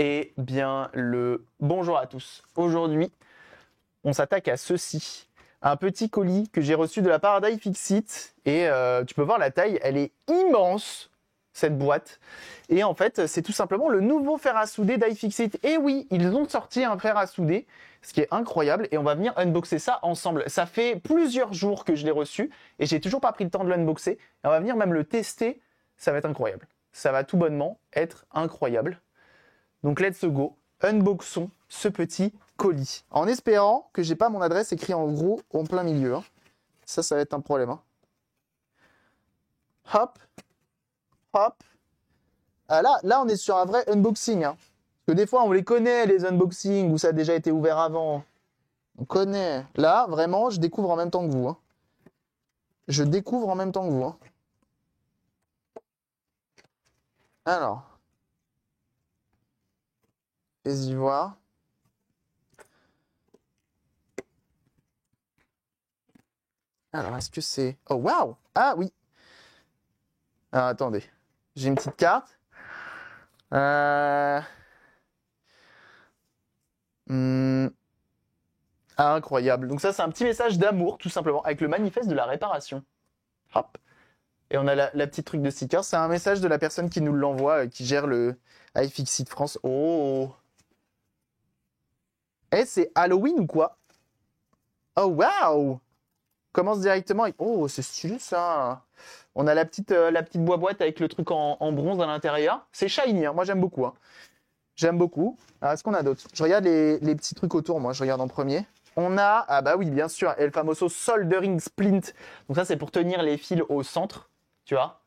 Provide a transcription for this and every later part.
Eh bien, le bonjour à tous. Aujourd'hui, on s'attaque à ceci. Un petit colis que j'ai reçu de la part d'iFixit. Et tu peux voir la taille, elle est immense, cette boîte. Et en fait, c'est tout simplement le nouveau fer à souder d'iFixit. Et oui, ils ont sorti un fer à souder, ce qui est incroyable. Et on va venir unboxer ça ensemble. Ça fait plusieurs jours que je l'ai reçu et j'ai toujours pas pris le temps de l'unboxer. Et on va venir même le tester. Ça va être incroyable. Ça va tout bonnement être incroyable. Donc let's go, unboxons ce petit colis. En espérant que j'ai pas mon adresse écrit en gros en plein milieu. Hein. Ça va être un problème. Hein. Hop, hop. Ah, là, on est sur un vrai unboxing. Hein. Parce que des fois, on les connaît, les unboxings, où ça a déjà été ouvert avant. On connaît. Là, vraiment, je découvre en même temps que vous. Hein. Je découvre en même temps que vous. Hein. Alors. Fais-y voir. Alors, est-ce que c'est... Oh, waouh! Ah, oui! Alors, attendez. J'ai une petite carte. Ah, incroyable. Donc ça, c'est un petit message d'amour, tout simplement, avec le manifeste de la réparation. Hop. Et on a la petite truc de sticker. C'est un message de la personne qui nous l'envoie, qui gère le iFixit France. Oh! Eh, c'est Halloween ou quoi? Oh, waouh! Commence directement avec... Oh, c'est stylé, ça! On a la petite boîte avec le truc en bronze à l'intérieur. C'est shiny, hein. Moi j'aime beaucoup. Hein. J'aime beaucoup. Alors, est-ce qu'on a d'autres? Je regarde les petits trucs autour, moi je regarde en premier. On a, ah bah oui, bien sûr, El Famoso Soldering Splint. Donc ça c'est pour tenir les fils au centre, tu vois.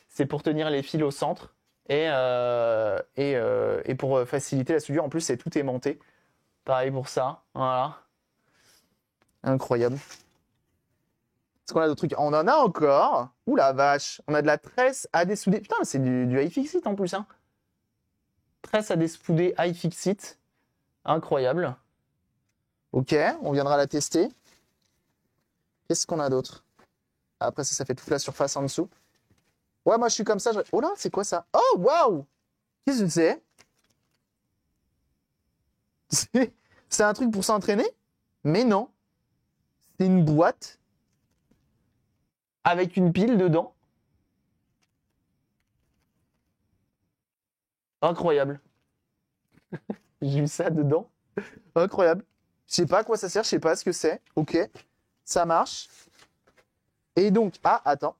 C'est pour tenir les fils au centre et pour faciliter la soudure. En plus, c'est tout aimanté. Pareil pour ça, voilà. Incroyable. Est-ce qu'on a d'autres trucs? On en a encore. Ouh la vache. On a de la tresse à dessouder. Putain, mais c'est du iFixit en plus. Hein. Tresse à dessouder iFixit. Incroyable. Ok, on viendra la tester. Qu'est-ce qu'on a d'autre? Après, ça fait toute la surface en dessous. Ouais, moi, je suis comme ça. Oh là, c'est quoi ça? Oh, waouh! Qu'est-ce que c'est? C'est un truc pour s'entraîner? Mais non. C'est une boîte avec une pile dedans. Incroyable. J'ai eu ça dedans. Incroyable. Je sais pas à quoi ça sert, je sais pas ce que c'est. Ok, ça marche. Et donc, ah, attends.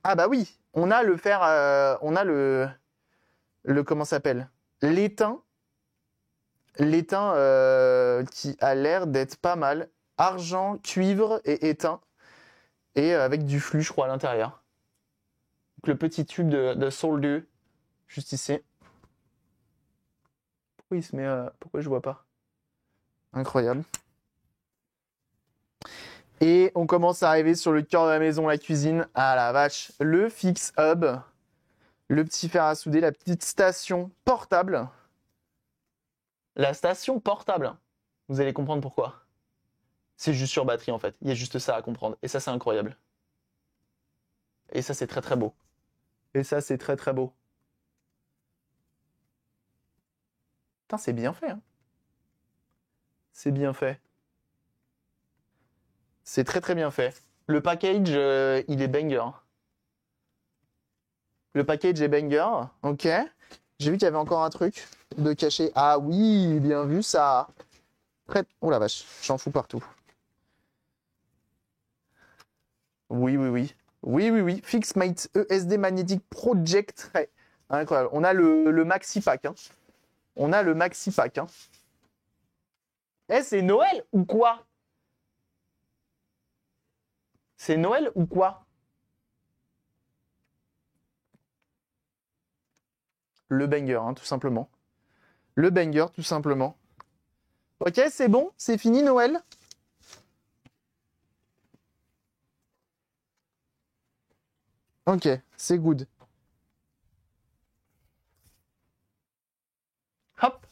Ah bah oui, on a le fer, on a le comment ça s'appelle? L'étain qui a l'air d'être pas mal. Argent, cuivre et étain. Et avec du flux, je crois, à l'intérieur. Donc le petit tube de solder, juste ici. Pourquoi il se met... pourquoi je vois pas? Incroyable. Et on commence à arriver sur le cœur de la maison, la cuisine. Ah la vache, le Fix Hub. Le petit fer à souder, la petite station portable. La station portable. Vous allez comprendre pourquoi. C'est juste sur batterie en fait. Il y a juste ça à comprendre. Et ça, c'est incroyable. Et ça, c'est très très beau. Et ça, c'est très très beau. Putain, c'est bien fait. Hein. C'est bien fait. C'est très très bien fait. Le package, il est banger. Le package est banger. Ok. J'ai vu qu'il y avait encore un truc de caché. Ah oui, bien vu ça. Oh la vache, j'en fous partout. Oui, oui, oui. Oui, oui, oui. FixMate ESD Magnetic Project. Ouais. Incroyable. On a le Maxi Pack. Hein. On a le Maxi Pack. Hein. Eh, c'est Noël ou quoi? C'est Noël ou quoi? Le banger, hein, tout simplement. Le banger, tout simplement. Ok, c'est bon? C'est fini Noël? Ok, c'est good. Hop.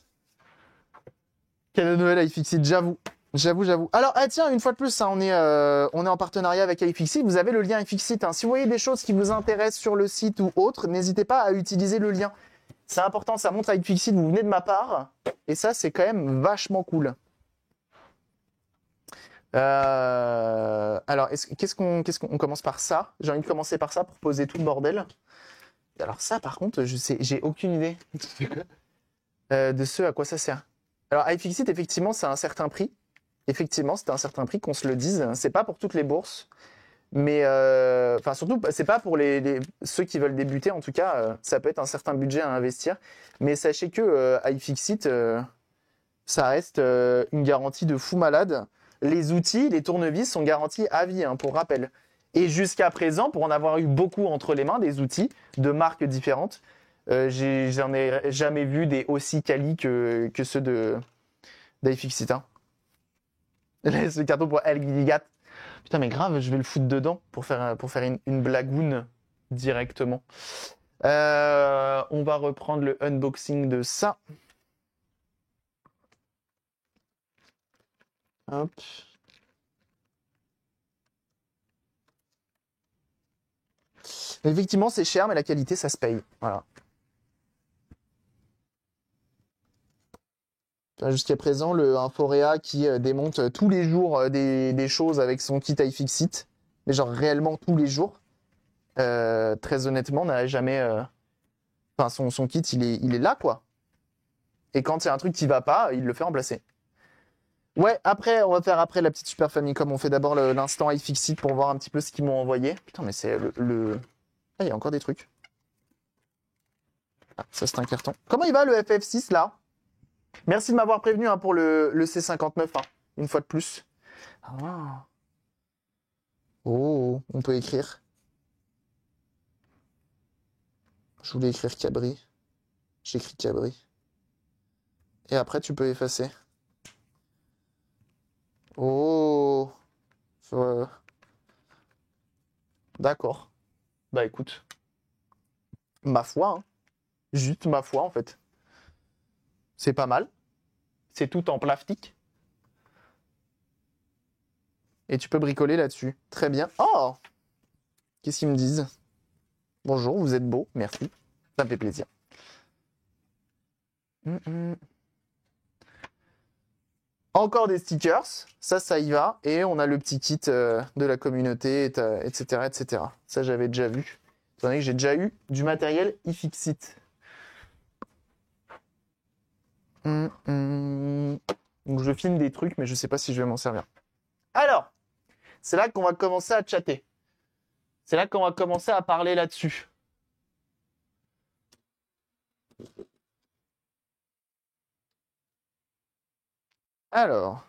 Cadeau de Noël iFixit, j'avoue. J'avoue. Alors, ah tiens, une fois de plus, ça, on est en partenariat avec iFixit. Vous avez le lien iFixit. Hein. Si vous voyez des choses qui vous intéressent sur le site ou autre, n'hésitez pas à utiliser le lien. C'est important, ça montre iFixit, vous venez de ma part. Et ça, c'est quand même vachement cool. Alors, qu'est-ce qu'on commence par ça? J'ai envie de commencer par ça pour poser tout le bordel. Alors ça, par contre, j'ai aucune idée de ce à quoi ça sert. Alors, iFixit, effectivement, c'est un certain prix. Effectivement, c'est un certain prix, qu'on se le dise. C'est pas pour toutes les bourses. Mais enfin surtout, c'est pas pour ceux qui veulent débuter. En tout cas, ça peut être un certain budget à investir. Mais sachez que iFixit, ça reste une garantie de fou malade. Les outils, les tournevis sont garantis à vie, hein, pour rappel. Et jusqu'à présent, pour en avoir eu beaucoup entre les mains, des outils de marques différentes, j'en ai jamais vu des aussi quali que ceux d'iFixit. Hein. Ce carton pour El Gigat. Putain, mais grave, je vais le foutre dedans pour faire une blagoune directement. On va reprendre le unboxing de ça. Hop. Effectivement, c'est cher, mais la qualité, ça se paye. Voilà. Jusqu'à présent, le Inforea qui démonte tous les jours des choses avec son kit iFixit, mais genre réellement tous les jours, très honnêtement, n'a jamais... Enfin, son kit, il est là, quoi. Et quand il y a un truc qui va pas, il le fait remplacer. Ouais, après, on va faire après la petite Super Famicom. On fait d'abord l'instant iFixit pour voir un petit peu ce qu'ils m'ont envoyé. Putain, mais c'est le... Ah, il y a encore des trucs. Ah, ça, c'est un carton. Comment il va, le FF6, là? Merci de m'avoir prévenu, hein, pour le C59, hein, une fois de plus. Ah. Oh, on peut écrire. Je voulais écrire Cabri. J'écris Cabri. Et après, tu peux effacer. Oh. D'accord. Bah écoute. Ma foi, hein. Juste ma foi, en fait. C'est pas mal. C'est tout en plastique. Et tu peux bricoler là-dessus. Très bien. Oh! Qu'est-ce qu'ils me disent? Bonjour, vous êtes beau, merci. Ça me fait plaisir. Encore des stickers, ça y va. Et on a le petit kit de la communauté, etc., etc. Ça, j'avais déjà vu. Étant donné que j'ai déjà eu du matériel iFixit. Donc je filme des trucs, mais je sais pas si je vais m'en servir. Alors, c'est là qu'on va commencer à chatter. C'est là qu'on va commencer à parler là-dessus. Alors,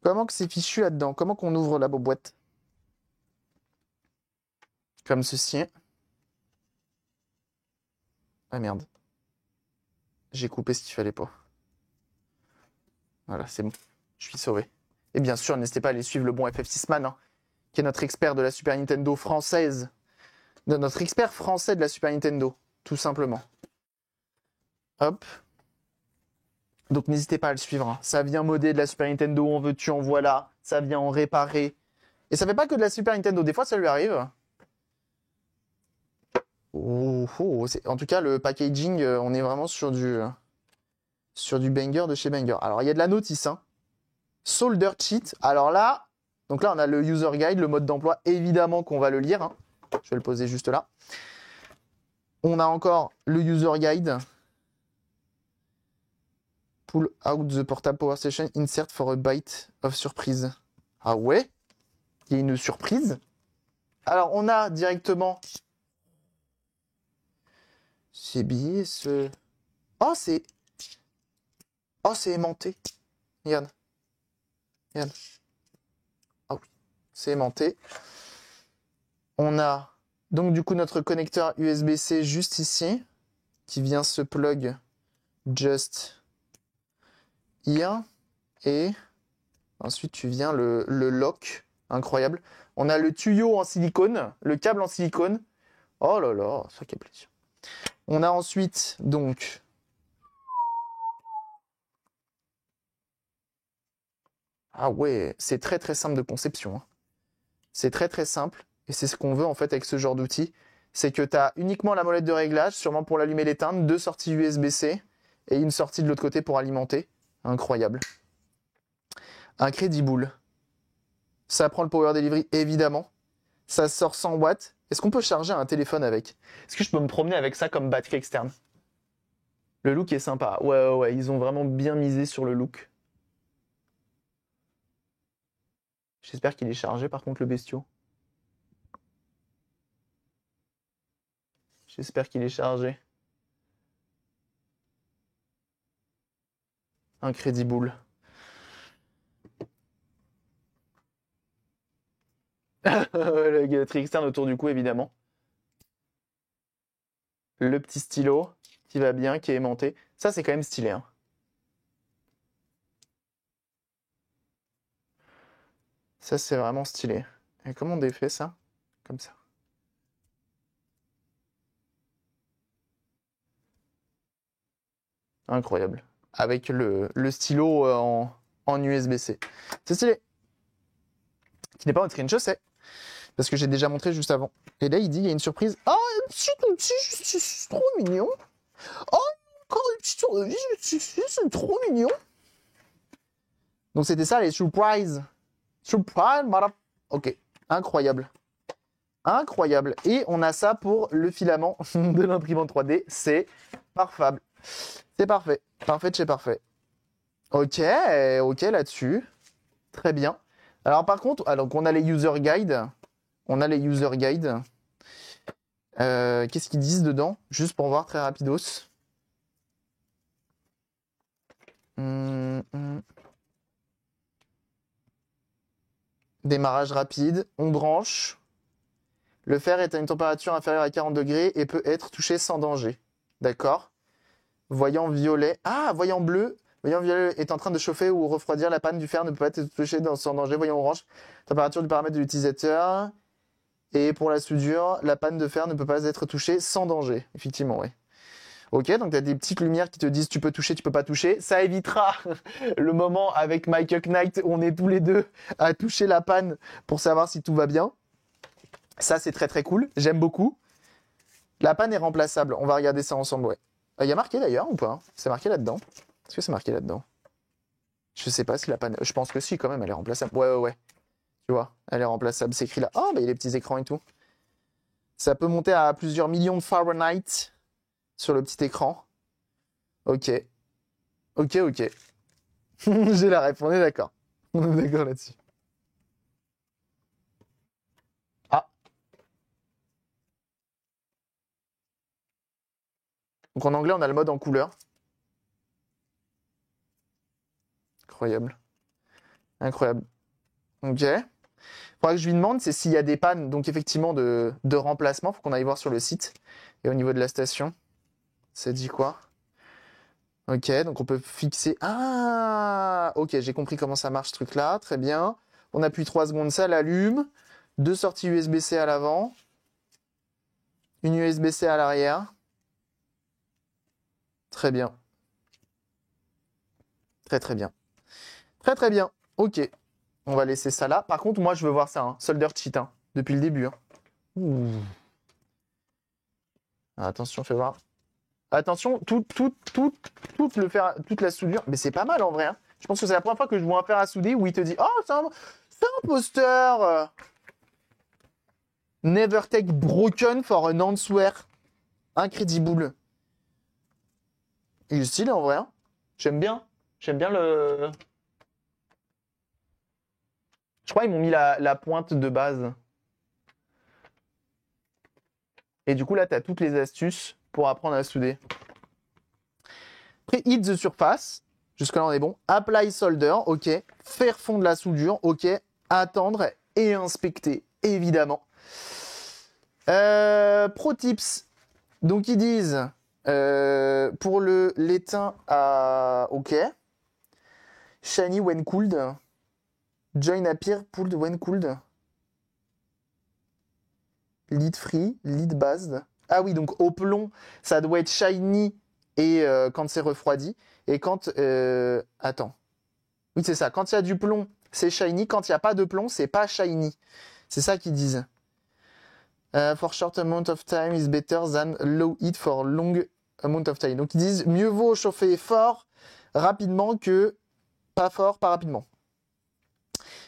comment que c'est fichu là-dedans? Comment qu'on ouvre la boîte? Comme ceci. Ah merde. J'ai coupé ce qu'il fallait pas. Voilà, c'est bon. Je suis sauvé. Et bien sûr, n'hésitez pas à aller suivre le bon FF6man, hein, qui est notre expert de la Super Nintendo française. Notre expert français de la Super Nintendo, tout simplement. Hop. Donc n'hésitez pas à le suivre. Hein. Ça vient modder de la Super Nintendo, en veux-tu, en voilà. Ça vient en réparer. Et ça fait pas que de la Super Nintendo. Des fois, ça lui arrive. Oh, en tout cas, le packaging, on est vraiment sur du banger de chez Banger. Alors, il y a de la notice. Hein. Solder Cheat. Alors là, donc là, on a le user guide, le mode d'emploi. Évidemment qu'on va le lire. Hein. Je vais le poser juste là. On a encore le user guide. Pull out the portable power station, insert for a byte of surprise. Ah ouais? Il y a une surprise. Alors, on a directement... C'est billet, ce... Oh, c'est... Oh, c'est aimanté. Regarde. Regarde. Ah oui, c'est aimanté. On a donc du coup notre connecteur USB-C juste ici, qui vient se plug just here. Et ensuite tu viens le lock. Incroyable. On a le tuyau en silicone, le câble en silicone. Oh là là, ça quel plaisir. On a ensuite donc... Ah ouais, c'est très simple de conception. Hein. C'est très simple. Et c'est ce qu'on veut en fait avec ce genre d'outil. c'est que tu as uniquement la molette de réglage, sûrement pour l'allumer et l'éteindre, 2 sorties USB-C et une sortie de l'autre côté pour alimenter. Incroyable. Incredible. Ça prend le power delivery, évidemment. Ça sort 100 watts. Est-ce qu'on peut charger un téléphone avec? Est-ce que je peux me promener avec ça comme batterie externe? Le look est sympa. Ouais, ils ont vraiment bien misé sur le look. J'espère qu'il est chargé, par contre, le bestiau. J'espère qu'il est chargé. Incredible. La batterie externe autour du cou, évidemment. Le petit stylo qui va bien, qui est aimanté. Ça, c'est quand même stylé, hein. Ça, c'est vraiment stylé. Et comment on défait ça? Comme ça. Incroyable. Avec le stylo en USB-C. C'est stylé. Qui n'est pas un screenshot, parce que j'ai déjà montré juste avant. Et là, il dit, il y a une surprise. Ah, c'est trop mignon. Oh, encore une petite surprise, c'est trop mignon. Donc c'était ça, les surprises. Surprise, madame. Ok, incroyable. Incroyable. Et on a ça pour le filament de l'imprimante 3D. C'est parfait. C'est parfait. Parfait de chez parfait. Ok, ok là-dessus. Très bien. Alors par contre, alors on a les user guides. On a les user guides. Qu'est-ce qu'ils disent dedans? Juste pour voir très rapidos. Démarrage rapide. On branche. Le fer est à une température inférieure à 40 degrés et peut être touché sans danger. D'accord. Voyant violet. Ah, voyant bleu. Voyant violet est en train de chauffer ou refroidir. La panne du fer ne peut pas être touchée sans danger. Voyant orange. Température du paramètre de l'utilisateur. Et pour la soudure, la panne de fer ne peut pas être touchée sans danger. Effectivement, oui. Ok, donc tu as des petites lumières qui te disent tu peux toucher, tu peux pas toucher. Ça évitera le moment avec Michael Knight où on est tous les deux à toucher la panne pour savoir si tout va bien. Ça, c'est très très cool. J'aime beaucoup. La panne est remplaçable. On va regarder ça ensemble, ouais. Il y a marqué d'ailleurs ou pas? C'est marqué là-dedans? Est-ce que c'est marqué là-dedans? Je sais pas si la panne... Je pense que si, quand même, elle est remplaçable. Ouais. Tu vois, elle est remplaçable. C'est écrit là. Oh, bah, il y a les petits écrans et tout. Ça peut monter à plusieurs millions de Fahrenheit sur le petit écran. Ok. J'ai la réponse, on est d'accord. On est d'accord là-dessus. Ah. Donc en anglais, on a le mode en couleur. Incroyable. Ok. Faudra que je lui demande, c'est s'il y a des pannes, donc effectivement de remplacement. Faut qu'on aille voir sur le site. Et au niveau de la station, ça dit quoi? Ok, donc on peut fixer... Ah, ok, j'ai compris comment ça marche ce truc-là. Très bien. On appuie 3 secondes, ça l'allume. 2 sorties USB-C à l'avant. Une USB-C à l'arrière. Très bien. Très bien. Très bien. Ok. On va laisser ça là. Par contre, moi, je veux voir ça. Hein. Solder cheat, hein, depuis le début. Hein. Ah, attention, fais voir. Attention, toute la soudure. Mais c'est pas mal en vrai. Hein. Je pense que c'est la première fois que je vois un fer à souder où il te dit oh, c'est un poster. Never take broken for an answer. Incredible. Il est stylé en vrai. Hein. J'aime bien. J'aime bien le. Je crois qu'ils m'ont mis la pointe de base. Et du coup, là, tu as toutes les astuces pour apprendre à souder. Preheat the surface. Jusque-là, on est bon. Apply solder. OK. Faire fondre la soudure. OK. Attendre et inspecter, évidemment. Pro tips. Donc, ils disent pour l'étain à OK. Shiny when cooled. Join appear pulled when cooled. Lead free, lead based. Ah oui, donc au plomb, ça doit être shiny et quand c'est refroidi. Et quand... attends. Oui, c'est ça. Quand il y a du plomb, c'est shiny. Quand il n'y a pas de plomb, c'est pas shiny. C'est ça qu'ils disent. For short amount of time is better than low heat for long amount of time. Donc ils disent mieux vaut chauffer fort rapidement que pas fort, pas rapidement.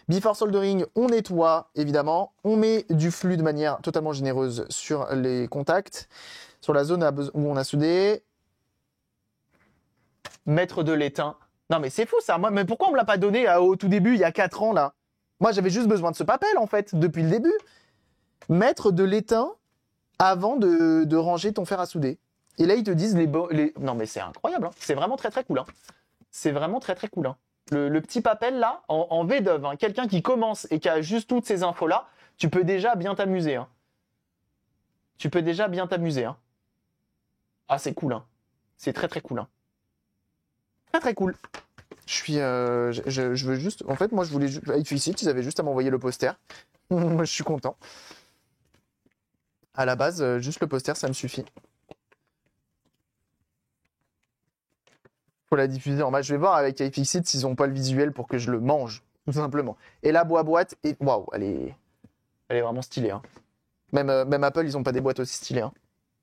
Before soldering, on nettoie évidemment, on met du flux de manière totalement généreuse sur les contacts, sur la zone où on a soudé. Mettre de l'étain. Non mais c'est fou ça, moi, mais pourquoi on me l'a pas donné au tout début, il y a 4 ans là? Moi j'avais juste besoin de ce papel en fait, depuis le début. Mettre de l'étain avant de ranger ton fer à souder. Et là ils te disent les... Non mais c'est incroyable, hein. C'est vraiment très très cool. Hein. C'est vraiment très très cool. Hein. Le petit papel là, en V-Dove, hein, quelqu'un qui commence et qui a juste toutes ces infos là, tu peux déjà bien t'amuser. Hein. Tu peux déjà bien t'amuser. Hein. Ah c'est cool. Hein. C'est très très cool. Hein. Très très cool. Je veux juste... En fait, moi, je voulais... iFixit, ils avaient juste à m'envoyer le poster. Moi, je suis content. À la base, juste le poster, ça me suffit. Faut la diffuser en match. Je vais voir avec iFixit s'ils n'ont pas le visuel pour que je le mange, tout simplement. Et la boîte, et waouh, elle est vraiment stylée. Hein. Même Apple, ils n'ont pas des boîtes aussi stylées. Hein.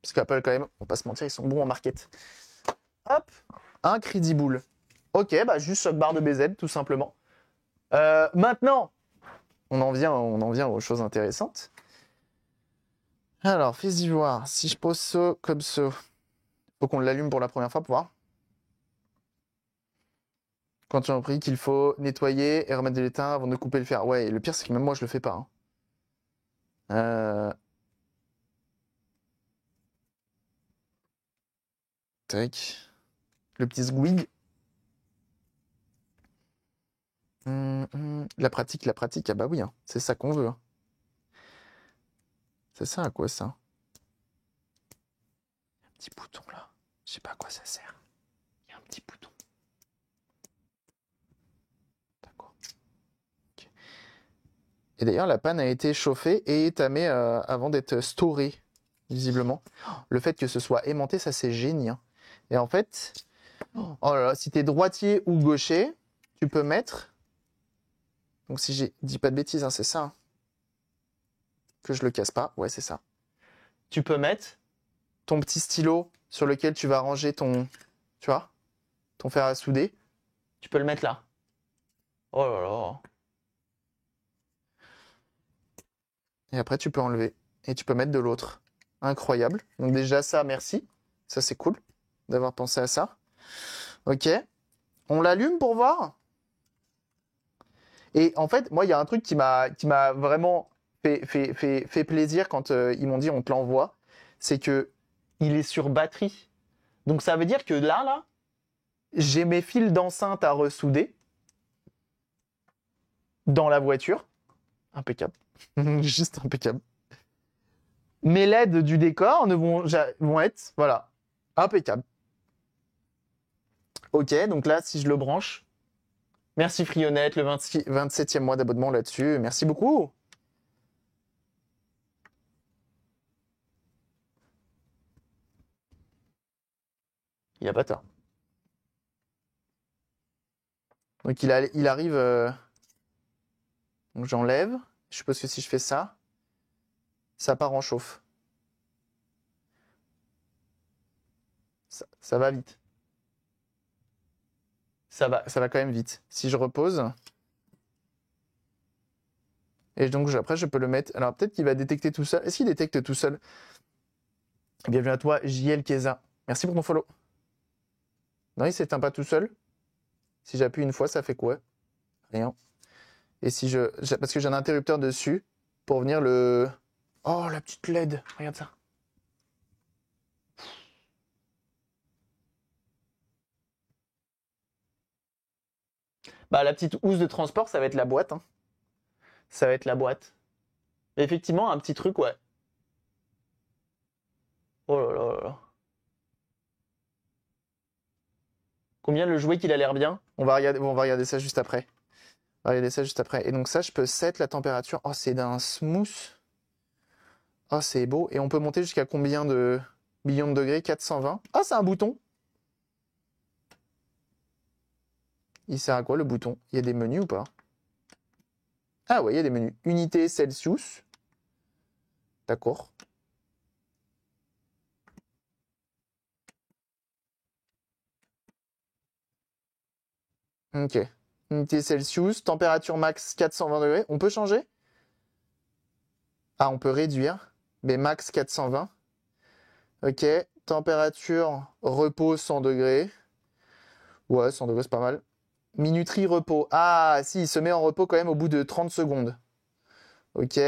Parce qu'Apple, quand même, on va pas se mentir, ils sont bons en market. Hop, Incredible. Ok, bah juste choc barre de BZ, tout simplement. Maintenant, on en vient aux choses intéressantes. Alors, fais-y voir. Si je pose ça comme ça, faut qu'on l'allume pour la première fois pour voir. Quand tu as appris qu'il faut nettoyer et remettre de l'étain avant de couper le fer. Ouais, et le pire, c'est que même moi, je le fais pas. Hein. Tac. Le petit squig. La pratique. Ah bah oui, hein. C'est ça qu'on veut. Hein. C'est ça à quoi ça? Un petit bouton là. Je sais pas à quoi ça sert. Il y a un petit bouton. D'accord. Okay. Et d'ailleurs, la panne a été chauffée et étamée avant d'être storée, visiblement. Le fait que ce soit aimanté, ça c'est génial. Hein. Et en fait, oh là là, si t'es droitier ou gaucher, tu peux mettre... Donc si j'ai dis pas de bêtises, hein, c'est ça. Hein. Que je le casse pas. Ouais, c'est ça. Tu peux mettre ton petit stylo sur lequel tu vas ranger ton... Tu vois? Ton fer à souder. Tu peux le mettre là. Oh là là. Et après, tu peux enlever. Et tu peux mettre de l'autre. Incroyable. Donc déjà ça, merci. Ça, c'est cool d'avoir pensé à ça. Ok. On l'allume pour voir. Et en fait, moi, il y a un truc qui m'a vraiment fait plaisir quand ils m'ont dit on te l'envoie. C'est que il est sur batterie. Donc ça veut dire que là, j'ai mes fils d'enceinte à ressouder dans la voiture. Impeccable. Juste impeccable. Mes LED du décor vont être, voilà, impeccable. Ok, donc là, si je le branche, merci Frionette, le 27e mois d'abonnement là-dessus. Merci beaucoup. Il n'y a pas tort. Donc il arrive... Donc j'enlève. Je suppose que si je fais ça, ça part en chauffe. Ça va vite. Ça va quand même vite. Si je repose... Et donc après, je peux le mettre... Alors peut-être qu'il va détecter tout seul. Est-ce qu'il détecte tout seul? Bienvenue à toi, JL Keza. Merci pour ton follow. Non, il s'éteint pas tout seul. Si j'appuie une fois, ça fait quoi? Rien. Et si parce que j'ai un interrupteur dessus pour venir le... Oh, la petite LED. Regarde ça. Bah, la petite housse de transport, ça va être la boîte. Hein. Ça va être la boîte. Mais effectivement, un petit truc, ouais. Oh là là là là. Combien le jouet qu'il a l'air bien? On va regarder ça juste après. On va regarder ça juste après. Et donc ça, je peux set la température. Oh, c'est d'un smooth. Oh, c'est beau. Et on peut monter jusqu'à combien de millions de degrés? 420. Ah, c'est un bouton. Il sert à quoi le bouton? Il y a des menus ou pas? Ah ouais, il y a des menus. Unité Celsius. D'accord. Ok. Unité Celsius, température max 420 degrés. On peut changer? Ah, on peut réduire. Mais max 420. Ok. Température repos 100 degrés. Ouais, 100 degrés, c'est pas mal. Minuterie repos. Ah, si, il se met en repos quand même au bout de 30 secondes. Ok.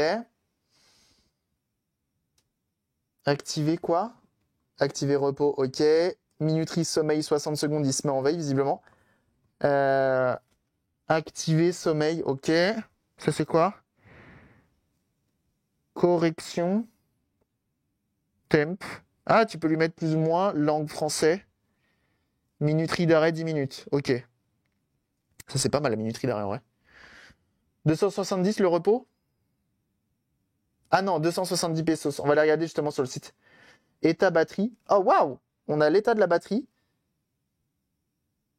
Activer quoi? Activer repos, ok. Minuterie sommeil 60 secondes, il se met en veille visiblement. Activer sommeil, ok. Ça c'est quoi? Correction. Temp. Ah, tu peux lui mettre plus ou moins langue français. Minuterie d'arrêt 10 minutes, ok. Ça c'est pas mal la minuterie d'arrêt en vrai. 270 le repos? Ah non, 270 pesos. On va les regarder justement sur le site. État batterie. Oh waouh! On a l'état de la batterie.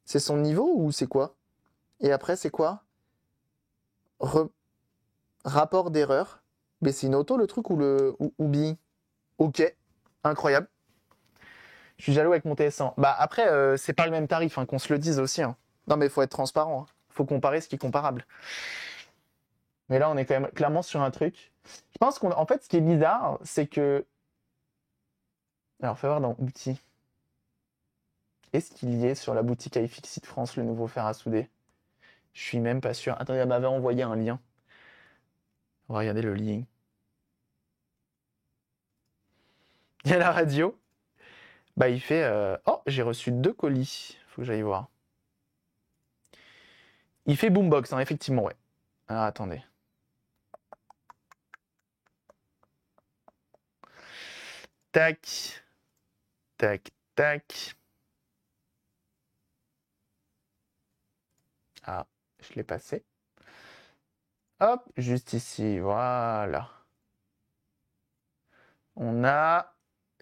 C'est son niveau ou c'est quoi? Et après, c'est quoi? Rapport d'erreur. Mais c'est une auto le truc ou bien? Ok, incroyable. Je suis jaloux avec mon TS1. Bah après, c'est pas le même tarif, hein, qu'on se le dise aussi. Hein. Non mais il faut être transparent. Hein. Faut comparer ce qui est comparable. Mais là, on est quand même clairement sur un truc. Je pense qu'en fait, ce qui est bizarre, c'est que... Alors, fais voir dans outils. Est-ce qu'il y est sur la boutique iFixit France le nouveau fer à souder? Je suis même pas sûr. Attendez, elle m'avait envoyé un lien. On va regarder le lien. Il y a la radio. Bah, il fait... Oh, j'ai reçu 2 colis. Faut que j'aille voir. Il fait boombox, hein, effectivement, ouais. Alors, attendez. Tac. Tac, tac. Ah, je l'ai passé. Hop, juste ici, voilà. On a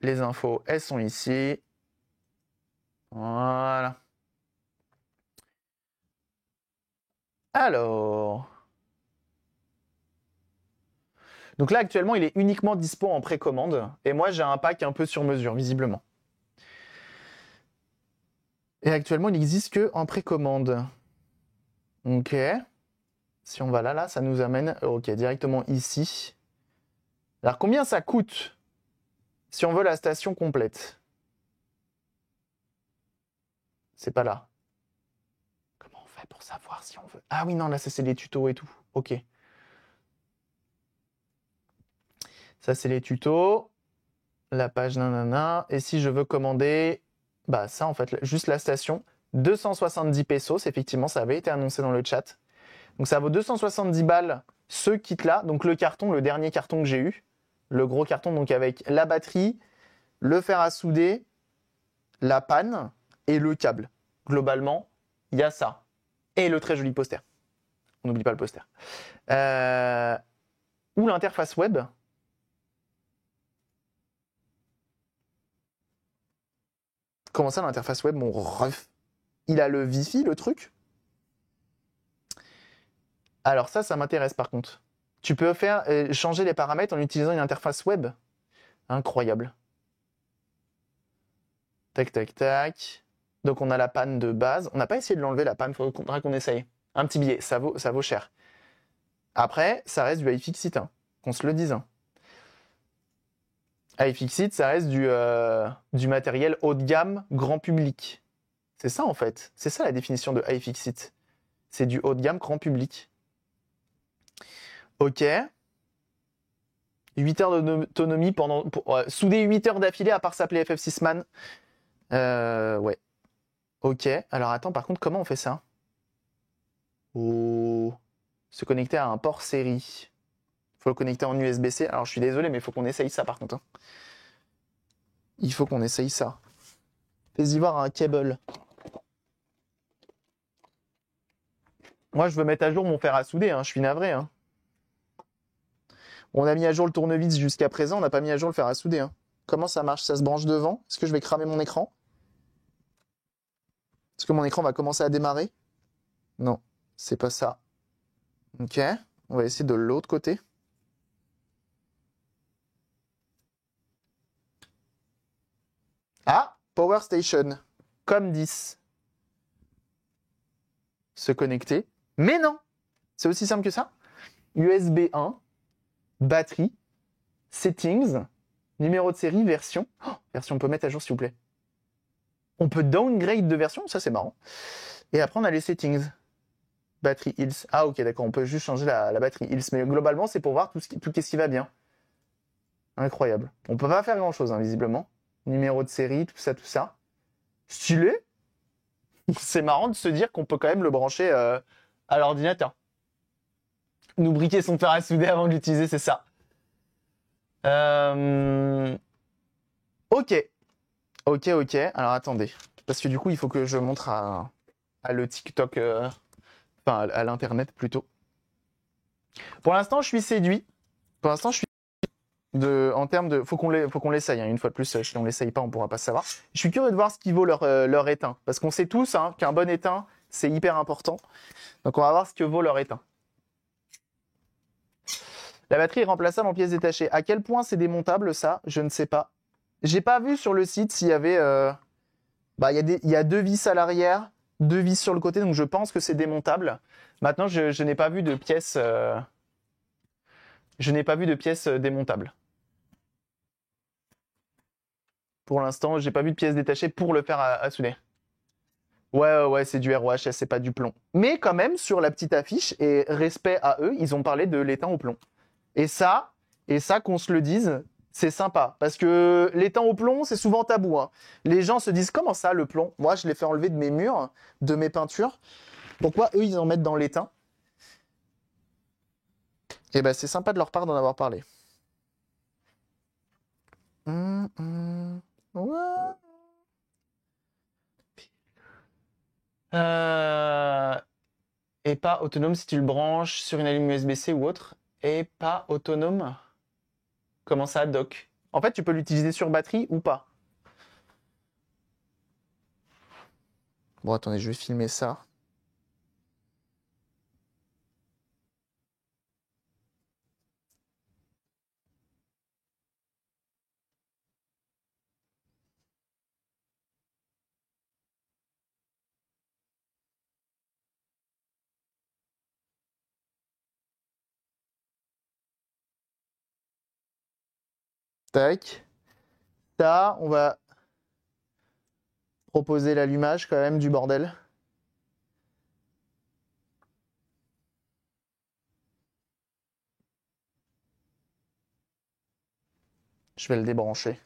les infos, elles sont ici. Voilà. Alors. Donc là, actuellement, il est uniquement dispo en précommande. Et moi, j'ai un pack un peu sur mesure, visiblement. Et actuellement, il n'existe que en précommande. Ok. Si on va là, ça nous amène ok, directement ici. Alors, combien ça coûte si on veut la station complète? C'est pas là. Comment on fait pour savoir si on veut? Ah oui, non, là, ça, c'est les tutos et tout. Ok. Ça, c'est les tutos. La page nanana. Et si je veux commander, bah ça, en fait, juste la station. 270 pesos, effectivement, ça avait été annoncé dans le chat. Donc ça vaut 270 balles ce kit-là. Donc le carton, le dernier carton que j'ai eu. Le gros carton, donc avec la batterie, le fer à souder, la panne et le câble. Globalement, il y a ça. Et le très joli poster. On n'oublie pas le poster. Ou l'interface web. Comment ça, l'interface web, mon ref? Il a le Wi-Fi, le truc? Alors ça m'intéresse par contre. Tu peux faire changer les paramètres en utilisant une interface web. Incroyable. Tac, tac, tac. Donc on a la panne de base. On n'a pas essayé de l'enlever la panne, il faudra qu'on essaye. Un petit billet, ça vaut cher. Après, ça reste du iFixit, hein, qu'on se le dise. Hein. iFixit, ça reste du matériel haut de gamme, grand public. C'est ça en fait. C'est ça la définition de iFixit. C'est du haut de gamme, grand public. Ok. 8 heures d'autonomie pour souder 8 heures d'affilée à part s'appeler FF6man. Ouais. Ok. Alors attends, par contre, comment on fait ça? Oh. Se connecter à un port série. Faut le connecter en USB-C. Alors je suis désolé, mais il faut qu'on essaye ça par contre. Hein. Il faut qu'on essaye ça. Fais-y voir un câble. Moi, je veux mettre à jour mon fer à souder. Hein. Je suis navré. Hein. On a mis à jour le tournevis jusqu'à présent. On n'a pas mis à jour le fer à souder. Hein. Comment ça marche? Ça se branche devant? Est-ce que je vais cramer mon écran? Est-ce que mon écran va commencer à démarrer? Non, c'est pas ça. Ok, on va essayer de l'autre côté. Power Station, COM10. Se connecter. Mais non, c'est aussi simple que ça. USB 1, batterie, settings, numéro de série, version. Oh, version, on peut mettre à jour s'il vous plaît. On peut downgrade de version, ça c'est marrant. Et après on a les settings. Batterie Hills. Ah ok d'accord, on peut juste changer la batterie Hills. Mais globalement c'est pour voir tout ce qui va bien. Incroyable. On peut pas faire grand chose hein, visiblement. Numéro de série, tout ça, tout ça. Stylé. C'est marrant de se dire qu'on peut quand même le brancher à l'ordinateur. Nous briquer son fer à souder avant de l'utiliser, c'est ça. Ok. Ok. Alors attendez. Parce que du coup, il faut que je montre à le TikTok, enfin à l'internet plutôt. Pour l'instant, je suis séduit. Pour l'instant, je suis en termes de, faut qu'on l'essaye. Hein. Une fois de plus, si on l'essaye pas, on pourra pas savoir. Je suis curieux de voir ce qui vaut leur étain, parce qu'on sait tous hein, qu'un bon étain, c'est hyper important. Donc on va voir ce que vaut leur étain. La batterie est remplaçable en pièces détachées. À quel point c'est démontable ça? Je ne sais pas. J'ai pas vu sur le site s'il y avait, il y a 2 vis à l'arrière, 2 vis sur le côté, donc je pense que c'est démontable. Maintenant, je n'ai pas vu de pièces. Je n'ai pas vu de pièces démontables. Pour l'instant, j'ai pas vu de pièces détachées pour le faire à souder. Ouais, c'est du ROHS, c'est pas du plomb. Mais quand même, sur la petite affiche, et respect à eux, ils ont parlé de l'étain au plomb. Et ça qu'on se le dise, c'est sympa. Parce que l'étain au plomb, c'est souvent tabou. Hein. Les gens se disent, comment ça, le plomb? Moi, je l'ai fait enlever de mes murs, de mes peintures. Pourquoi eux, ils en mettent dans l'étain? Et ben, c'est sympa de leur part d'en avoir parlé. Ouais. Et pas autonome si tu le branches sur une allumette USB-C ou autre. Et pas autonome. Comment ça, dock? En fait, tu peux l'utiliser sur batterie ou pas. Bon, attendez, je vais filmer ça. Tac. Ça, on va proposer l'allumage quand même du bordel. Je vais le débrancher.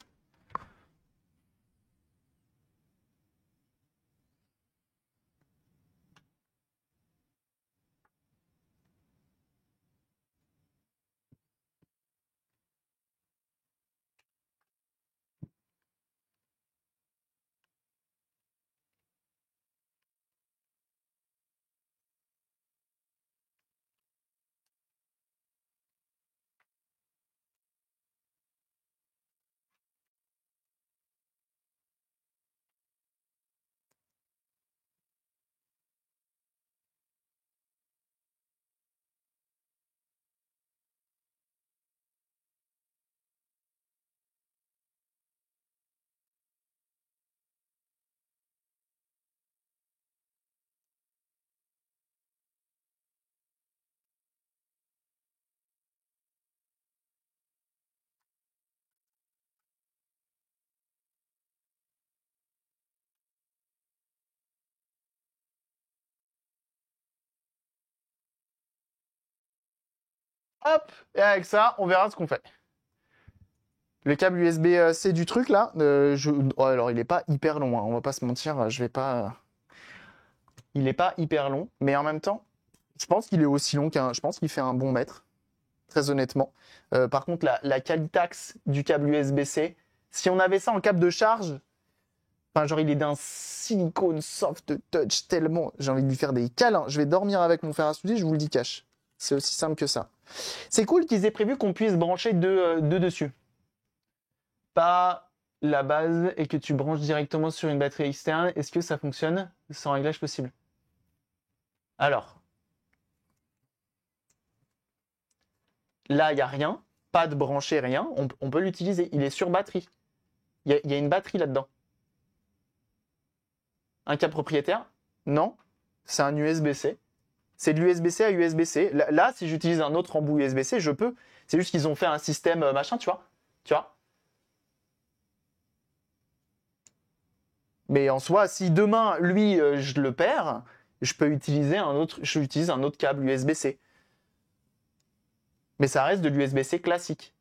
Hop, et avec ça, on verra ce qu'on fait. Le câble USB-C du truc là, alors il est pas hyper long, hein, on va pas se mentir, je vais pas. Il est pas hyper long, mais en même temps, je pense qu'il est aussi long je pense qu'il fait un bon mètre, très honnêtement. Par contre, la qualitax du câble USB-C, si on avait ça en câble de charge, enfin genre il est d'un silicone soft touch tellement, j'ai envie de lui faire des câlins. Je vais dormir avec mon fer à souder, je vous le dis cash. C'est aussi simple que ça. C'est cool qu'ils aient prévu qu'on puisse brancher deux dessus. Pas la base et que tu branches directement sur une batterie externe. Est-ce que ça fonctionne sans réglage possible? Alors, là, il n'y a rien. Pas de branché, rien. On peut l'utiliser. Il est sur batterie. Il y a une batterie là-dedans. Un câble propriétaire? Non. C'est un USB-C. C'est de l'USB-C à USB-C. Là, si j'utilise un autre embout USB-C, je peux. C'est juste qu'ils ont fait un système machin, tu vois. Tu vois. Mais en soi, si demain, lui, je le perds, je peux utiliser j'utilise un autre câble USB-C. Mais ça reste de l'USB-C classique.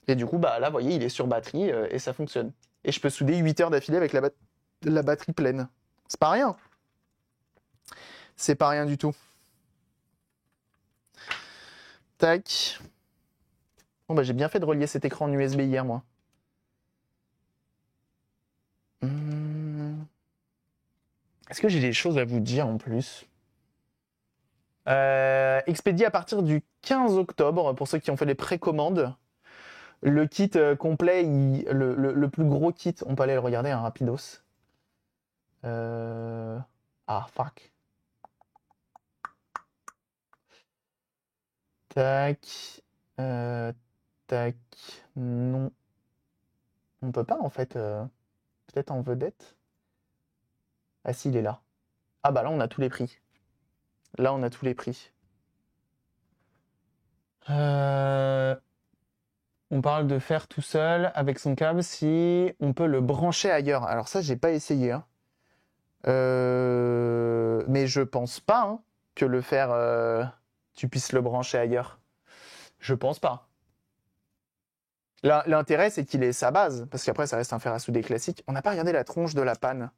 Et du coup, bah là, vous voyez, il est sur batterie et ça fonctionne. Et je peux souder 8 heures d'affilée avec la batterie pleine. C'est pas rien. C'est pas rien du tout. Tac. Bon, bah j'ai bien fait de relier cet écran en USB hier, moi. Est-ce que j'ai des choses à vous dire en plus? Expédié à partir du 15 octobre, pour ceux qui ont fait les précommandes. Le kit complet, le plus gros kit, on peut aller le regarder, hein, rapidos. Ah, fuck. Tac. Tac. Non. On peut pas, en fait. Peut-être en vedette. Ah si, il est là. Ah bah là, on a tous les prix. Là, on a tous les prix. On parle de faire tout seul avec son câble si on peut le brancher ailleurs. Alors ça, j'ai pas essayé. Hein. Mais je pense pas hein, que le faire, tu puisses le brancher ailleurs. Je pense pas. L'intérêt, c'est qu'il ait sa base, parce qu'après, ça reste un fer à souder classique. On n'a pas regardé la tronche de la panne.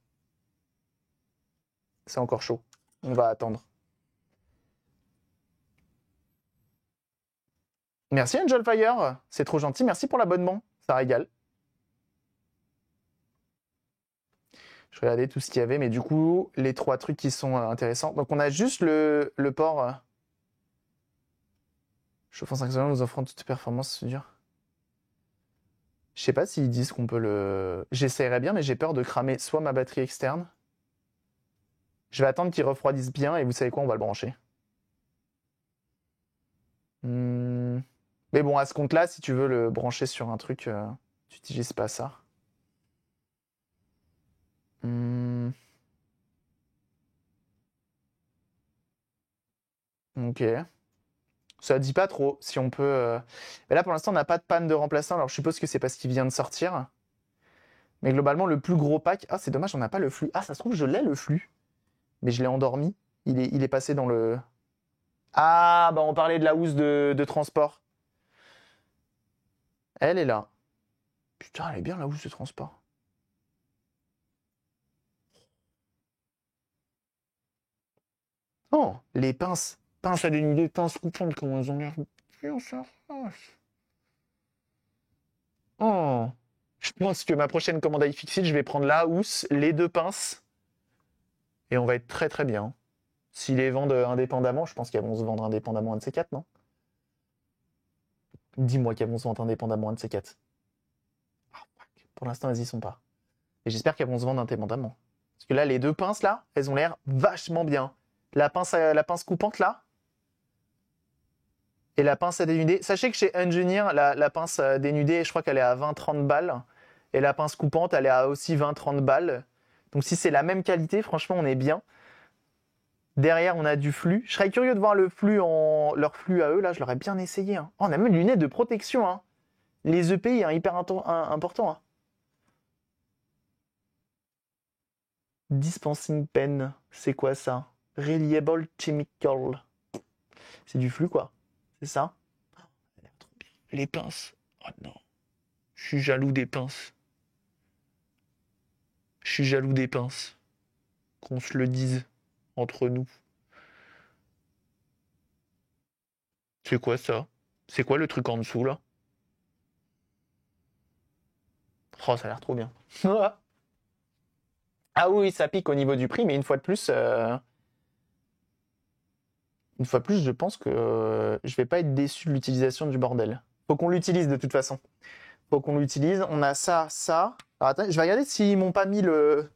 C'est encore chaud. On va attendre. Merci Angel Fire, c'est trop gentil. Merci pour l'abonnement, ça régale. Je regardais tout ce qu'il y avait, mais du coup, les 3 trucs qui sont intéressants. Donc, on a juste le port. Chauffant 5 secondes, nous offrant toute performance, c'est dur. Je sais pas s'ils disent qu'on peut le. J'essaierai bien, mais j'ai peur de cramer soit ma batterie externe. Je vais attendre qu'il refroidisse bien et vous savez quoi, on va le brancher. Mais bon, à ce compte-là, si tu veux le brancher sur un truc, tu n'utilises pas ça. Ok. Ça dit pas trop si on peut. Mais là, pour l'instant, on n'a pas de panne de remplaçant. Alors, je suppose que c'est parce qu'il vient de sortir. Mais globalement, le plus gros pack. Ah, c'est dommage, on n'a pas le flux. Ah, ça se trouve, je l'ai le flux. Mais je l'ai endormi. Il est passé dans le. Ah, bah, on parlait de la housse de transport. Elle est là. Putain, elle est bien la housse de transport. Oh, les pinces. Pinces à dénuder, pinces coupantes, comment elles ont l'air bien ça. Oh. Je pense que ma prochaine commande iFixit, je vais prendre la housse, les 2 pinces. Et on va être très très bien. S'ils les vendent indépendamment, je pense qu'elles vont se vendre indépendamment un de ces 4, non? Dis-moi qu'elles vont se vendre indépendamment un de ces 4. Ah, pour l'instant, elles y sont pas. Et j'espère qu'elles vont se vendre indépendamment. Parce que là, les 2 pinces, là, elles ont l'air vachement bien. La pince coupante, là. Et la pince à dénuder. Sachez que chez Engineer, la pince à dénuder, je crois qu'elle est à 20-30 balles. Et la pince coupante, elle est à aussi 20-30 balles. Donc si c'est la même qualité, franchement, on est bien. Derrière, on a du flux. Je serais curieux de voir leur flux à eux. Là, je l'aurais bien essayé. Hein. Oh, on a même une lunette de protection. Hein. Les EPI, hein, hyper important. Hein. Dispensing pen, c'est quoi ça? Reliable chemical. C'est du flux, quoi. C'est ça? Oh, elle a l'air trop bien. Les pinces. Oh non. Je suis jaloux des pinces. Je suis jaloux des pinces. Qu'on se le dise entre nous. C'est quoi ça? C'est quoi le truc en dessous là? Oh, ça a l'air trop bien. Ah oui, ça pique au niveau du prix, mais une fois de plus, je pense que je vais pas être déçu de l'utilisation du bordel. Faut qu'on l'utilise de toute façon. Faut qu'on l'utilise. On a ça, ça. Alors attends, je vais regarder s'ils m'ont pas mis le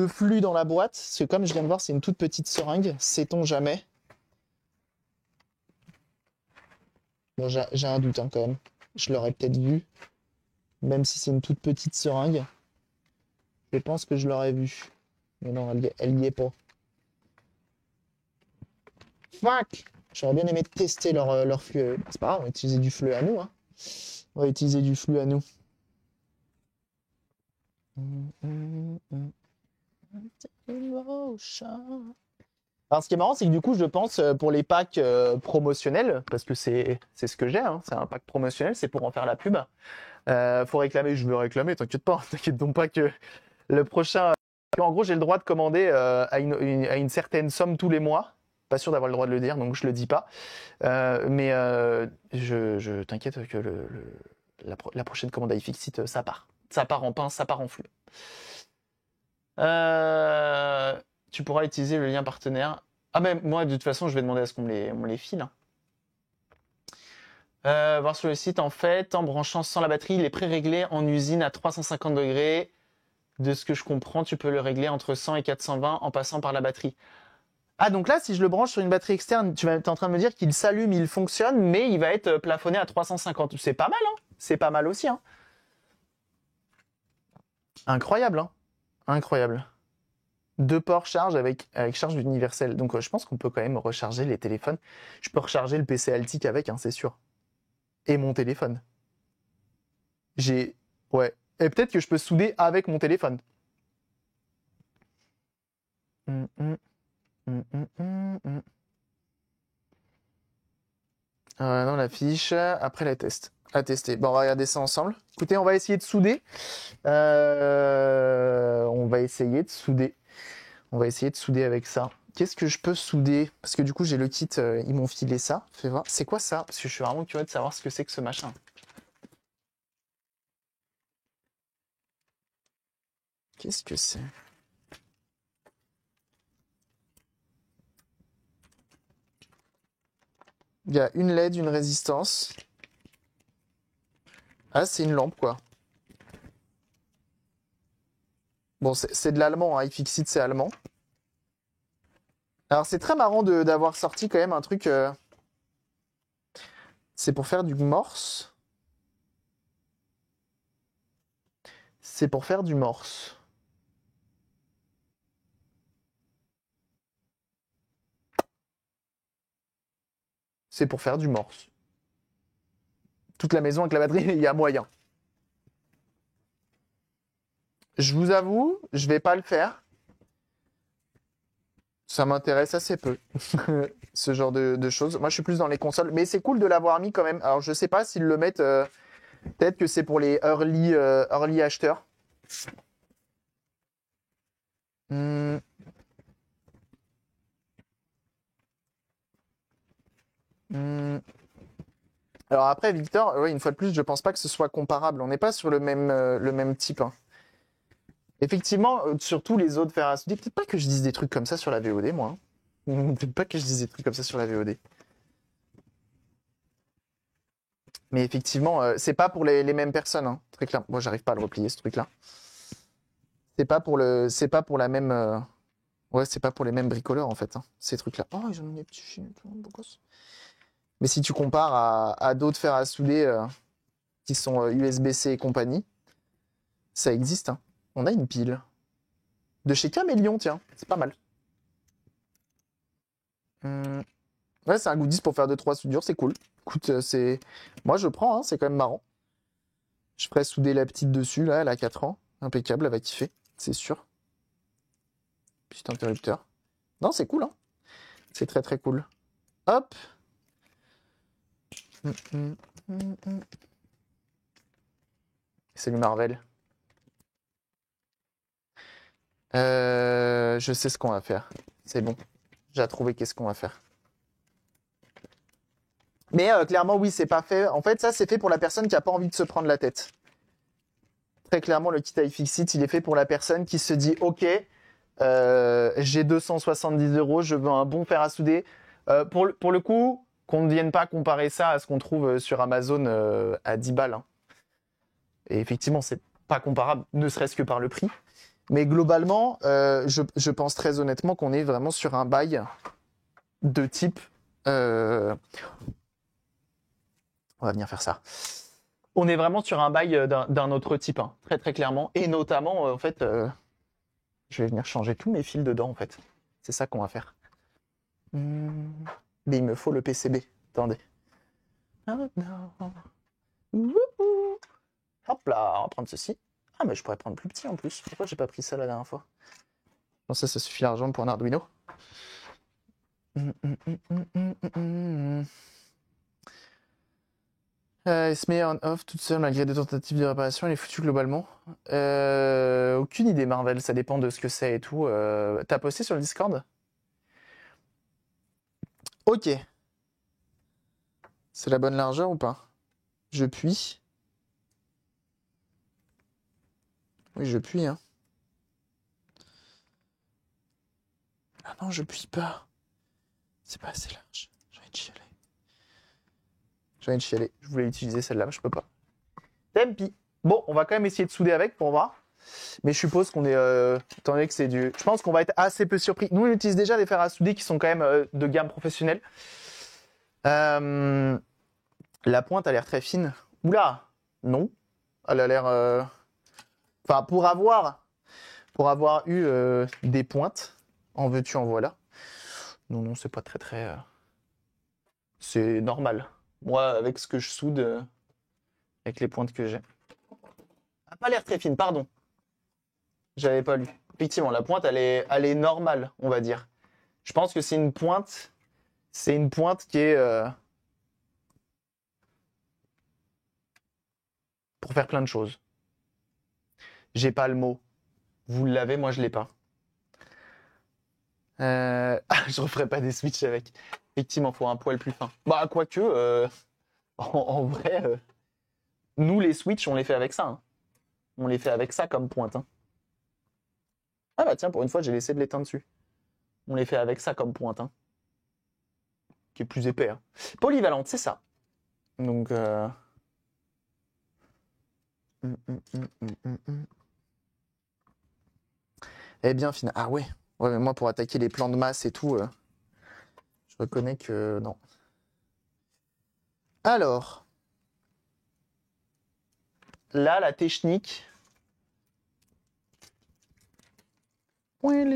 flux dans la boîte. Parce que comme je viens de voir, c'est une toute petite seringue. Sait-on jamais? Bon, j'ai un doute hein, quand même. Je l'aurais peut-être vu. Même si c'est une toute petite seringue. Je pense que je l'aurais vu. Mais non, elle y est pas. Fuck! J'aurais bien aimé tester leur flux. C'est pas grave, on va utiliser du flux à nous. Hein. On va utiliser du flux à nous. Alors, ce qui est marrant, c'est que du coup, je pense pour les packs promotionnels, parce que c'est ce que j'ai, hein, c'est un pack promotionnel, c'est pour en faire la pub. Faut réclamer, je veux réclamer, t'inquiète pas, t'inquiète donc pas que le prochain. En gros, j'ai le droit de commander à une certaine somme tous les mois. Pas sûr d'avoir le droit de le dire, donc je le dis pas. Mais je t'inquiète que la prochaine commande iFixit, ça part. Ça part en pince, ça part en flux. Tu pourras utiliser le lien partenaire. Ah mais moi, de toute façon, je vais demander à ce qu'on me les file. Voir sur le site, en fait, en branchant sans la batterie, il est pré-réglé en usine à 350 degrés. De ce que je comprends, tu peux le régler entre 100 et 420 en passant par la batterie. Ah, donc là, si je le branche sur une batterie externe, tu es en train de me dire qu'il s'allume, il fonctionne, mais il va être plafonné à 350. C'est pas mal, hein? C'est pas mal aussi, hein? Incroyable, hein? Incroyable. 2 ports charge avec charge universelle. Donc je pense qu'on peut quand même recharger les téléphones. Je peux recharger le PC Altic avec, hein, c'est sûr. Et mon téléphone. Ouais. Et peut-être que je peux souder avec mon téléphone. Non, la fiche. Après la test. À tester. Bon, on va regarder ça ensemble. Écoutez, on va essayer de souder. On va essayer de souder. On va essayer de souder avec ça. Qu'est-ce que je peux souder? Parce que du coup, j'ai le kit, ils m'ont filé ça. Fais voir. C'est quoi ça? Parce que je suis vraiment curieux de savoir ce que c'est que ce machin. Qu'est-ce que c'est? Il y a une LED, une résistance. Ah, c'est une lampe, quoi. Bon, c'est de l'allemand, hein. iFixit, c'est allemand. Alors, c'est très marrant d'avoir sorti quand même un truc... C'est pour faire du morse. C'est pour faire du morse. C'est pour faire du morse. Toute la maison avec la batterie, il y a moyen. Je vous avoue, je vais pas le faire. Ça m'intéresse assez peu, ce genre de choses. Moi, je suis plus dans les consoles, mais c'est cool de l'avoir mis quand même. Alors, je sais pas s'ils le mettent. Peut-être que c'est pour les early acheteurs. Alors après, Victor, ouais, une fois de plus, je pense pas que ce soit comparable. On n'est pas sur le même type. Hein. Effectivement, surtout les autres fers à souder. Peut-être pas que je dise des trucs comme ça sur la VOD, moi. Hein. Peut-être pas que je dise des trucs comme ça sur la VOD. Mais effectivement, c'est pas pour les mêmes personnes, hein, très clair. Moi, j'arrive pas à le replier, ce truc-là. C'est pas pour la même. Ouais, c'est pas pour les mêmes bricoleurs, en fait, hein, ces trucs-là. Oh, ils ont mis des petits chiens et tout, beau gosse. Mais si tu compares à d'autres fers à souder qui sont USB-C et compagnie, ça existe. Hein. On a une pile. De chez Camélion, tiens. C'est pas mal. Ouais, c'est un goodies pour faire 2-3 soudures, c'est cool. Écoute, moi je prends, hein, c'est quand même marrant. Je ferai souder la petite dessus, là, elle a 4 ans. Impeccable, elle va kiffer, c'est sûr. Petit interrupteur. Non, c'est cool, hein. C'est très très cool. Hop. Salut Marvel. Je sais ce qu'on va faire. C'est bon. J'ai trouvé qu'est-ce qu'on va faire. Mais clairement, oui, c'est pas fait. En fait, ça, c'est fait pour la personne qui a pas envie de se prendre la tête. Très clairement, le kit iFixit, il est fait pour la personne qui se dit « Ok, j'ai 270 €, je veux un bon fer à souder. » Pour le coup, qu'on ne vienne pas comparer ça à ce qu'on trouve sur Amazon à 10 balles. Hein. Et effectivement, c'est pas comparable, ne serait-ce que par le prix. Mais globalement, je pense très honnêtement qu'on est vraiment sur un bail de type... On va venir faire ça. On est vraiment sur un bail d'un autre type, hein, très très clairement. Et notamment, en fait, Je vais venir changer tous mes fils dedans, en fait. C'est ça qu'on va faire. Mais il me faut le PCB. Attendez. Oh, non. Wouhou. Hop là, on va prendre ceci. Ah, mais je pourrais prendre plus petit en plus. Pourquoi j'ai pas pris ça la dernière fois? Bon, ça suffit largement pour un Arduino. Elle se met on-off toute seule malgré deux tentatives de réparation. Elle est foutue globalement. Aucune idée, Marvel. Ça dépend de ce que c'est et tout. T'as posté sur le Discord? Ok. C'est la bonne largeur ou pas? Je puis. Oui, je puis, hein. Ah non, je puis pas. C'est pas assez large. J'ai envie de chialer. J'ai envie de chialer. Je voulais utiliser celle-là, mais je peux pas. Tant pis. Bon, on va quand même essayer de souder avec pour voir. Mais je suppose qu'on est... étant donné que c'est du... Je pense qu'on va être assez peu surpris. Nous, on utilise déjà des fers à souder qui sont quand même de gamme professionnelle. La pointe a l'air très fine. Oula, non. Elle a l'air... Enfin, pour avoir eu des pointes, en veux-tu, en voilà. Non, c'est pas très... C'est normal. Moi, avec ce que je soude, avec les pointes que j'ai. Elle a pas l'air très fine, pardon. J'avais pas lu. Effectivement, la pointe, elle est normale, on va dire. Je pense que c'est une pointe qui est pour faire plein de choses. J'ai pas le mot. Vous l'avez, moi je l'ai pas. Je referai pas des switches avec. Effectivement, il faut un poil plus fin. Bah, quoique, en vrai, nous les switches, on les fait avec ça. Hein. On les fait avec ça comme pointe. Hein. Ah bah tiens, pour une fois, j'ai laissé de l'étain dessus. On les fait avec ça comme pointe. Hein. Qui est plus épais. Hein. Polyvalente, c'est ça. Donc... Eh bien, finalement. Ah ouais. Ouais, mais moi, pour attaquer les plans de masse et tout, je reconnais que non. Alors. Là, la technique. Don't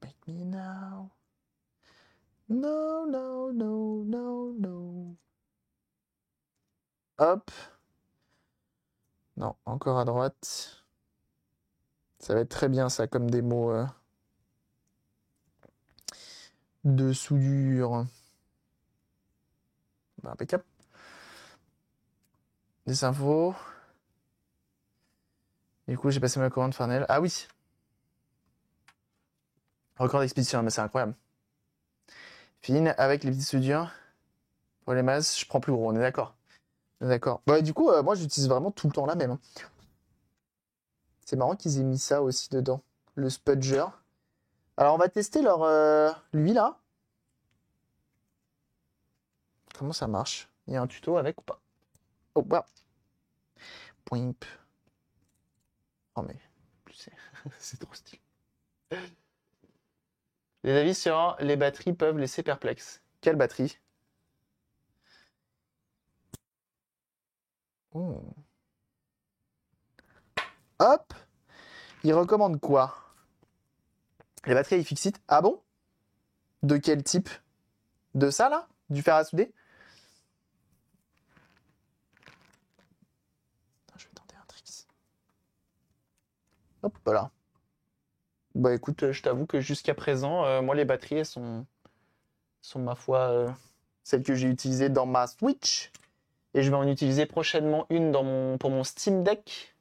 make me now. No, no, no, no, no. Hop. Non, encore à droite. Ça va être très bien ça comme démo de soudure. Bah, impeccable. Des infos. Du coup, j'ai passé ma commande Farnell. Ah oui. Record d'expédition, mais c'est incroyable. Fine avec les petites soudures. Pour les masses, je prends plus gros, on est d'accord. D'accord. Bah, du coup, moi, j'utilise vraiment tout le temps la même. Hein. C'est marrant qu'ils aient mis ça aussi dedans. Le spudger. Alors, on va tester leur... lui, là. Comment ça marche? Il y a un tuto avec ou pas? Oh, bah. Poimp. Oh, mais... c'est trop stylé. Les avis sur les batteries peuvent laisser perplexe. Quelle batterie? Oh. Hop. Il recommande quoi? Les batteries iFixit. Ah bon? De quel type? De ça, là? Du fer à souder? Je vais tenter un tricks. Hop là. Bah écoute, je t'avoue que jusqu'à présent, moi les batteries elles sont ma foi celles que j'ai utilisées dans ma Switch. Et je vais en utiliser prochainement une pour mon Steam Deck.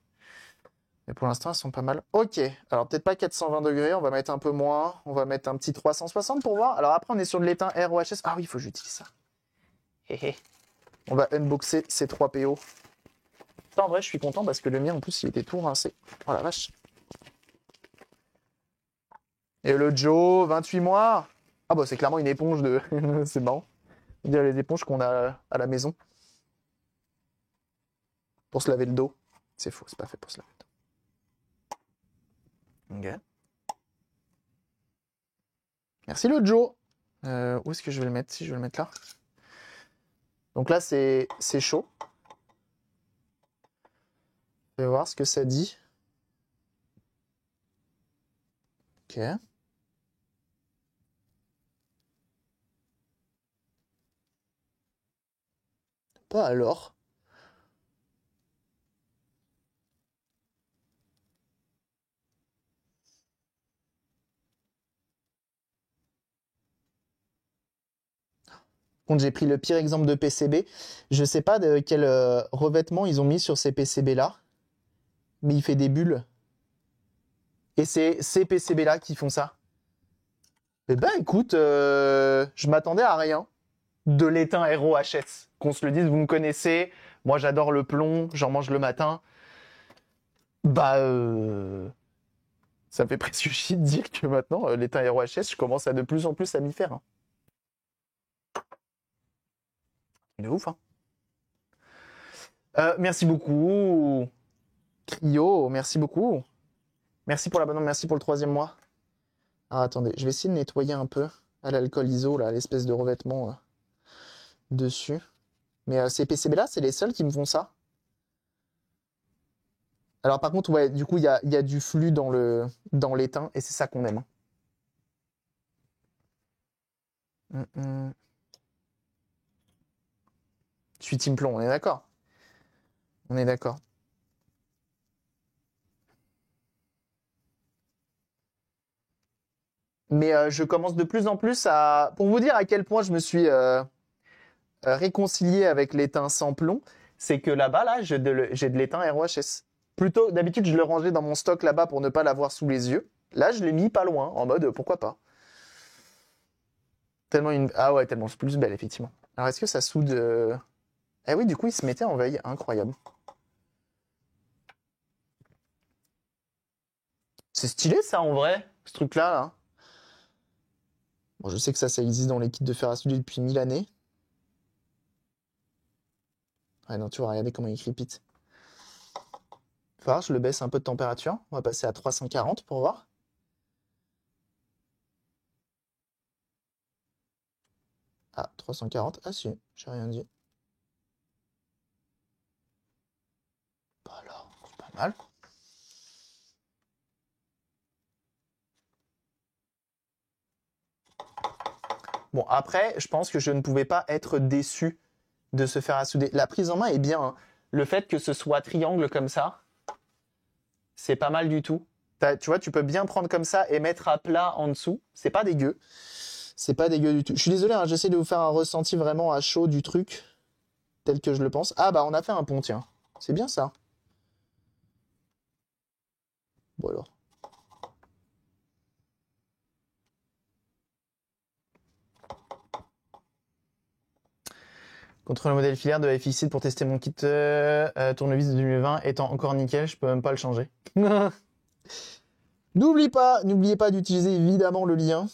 Mais pour l'instant elles sont pas mal. Ok, alors peut-être pas 420 degrés, on va mettre un peu moins. On va mettre un petit 360 pour voir. Alors après on est sur de l'étain ROHS. Ah oui, il faut que j'utilise ça. Hé. On va unboxer ces 3 PO. En vrai je suis content parce que le mien en plus il était tout rincé. Oh la vache. Et le Joe, 28 mois. Ah bah c'est clairement une éponge de... c'est marrant. On dirait les éponges qu'on a à la maison. Pour se laver le dos. C'est faux, c'est pas fait pour se laver le dos. Ok. Merci le Joe. Où est-ce que je vais le mettre? Si je vais le mettre là. Donc là c'est chaud. Je vais voir ce que ça dit. Ok. Pas alors. Contre, j'ai pris le pire exemple de PCB. Je sais pas de quel revêtement ils ont mis sur ces PCB-là, mais il fait des bulles. Et c'est ces PCB-là qui font ça. Eh ben écoute, je m'attendais à rien de l'étain Hero HS. Qu'on se le dise, vous me connaissez. Moi, j'adore le plomb, j'en mange le matin. Bah, ça me fait presque chier de dire que maintenant, l'étain Hero HS, je commence à de plus en plus à m'y faire. Hein. De ouf, hein. Merci beaucoup. Cryo, merci beaucoup. Merci pour l'abonnement, merci pour le 3e mois. Ah, attendez, je vais essayer de nettoyer un peu à l'alcool iso, là, l'espèce de revêtement dessus. Mais ces PCB-là, c'est les seuls qui me font ça. Alors par contre, ouais, du coup, il y a du flux dans l'étain, et c'est ça qu'on aime. Hum. Je suis team plomb, on est d'accord? On est d'accord. Mais je commence de plus en plus à... Pour vous dire à quel point je me suis réconcilié avec l'étain sans plomb, c'est que là-bas, là, j'ai de l'étain ROHS. Plutôt, d'habitude, je le rangeais dans mon stock là-bas pour ne pas l'avoir sous les yeux. Là, je l'ai mis pas loin, en mode pourquoi pas. Tellement une... Ah ouais, tellement plus belle, effectivement. Alors, est-ce que ça soude... Eh oui, du coup, il se mettait en veille. Incroyable. C'est stylé, ça, en vrai, ce truc-là, là. Bon, je sais que ça existe dans les kits de fer à souder depuis 1000 années. Ouais, non, tu vois, regardez comment il crépite. Faut voir, je le baisse un peu de température. On va passer à 340 pour voir. Ah, 340. Ah si, j'ai rien dit. Bah alors, c'est pas mal. Bon, après, je pense que je ne pouvais pas être déçu de se faire à souder. La prise en main est bien. Hein. Le fait que ce soit triangle comme ça, c'est pas mal du tout. Tu vois, tu peux bien prendre comme ça et mettre à plat en dessous. C'est pas dégueu. C'est pas dégueu du tout. Je suis désolé, hein, j'essaie de vous faire un ressenti vraiment à chaud du truc, tel que je le pense. Ah bah, on a fait un pont, tiens. C'est bien ça. Bon alors. Contre le modèle filaire de la FXit pour tester mon kit tournevis de 2020 étant encore nickel, je peux même pas le changer. N'oubliez pas d'utiliser évidemment le lien.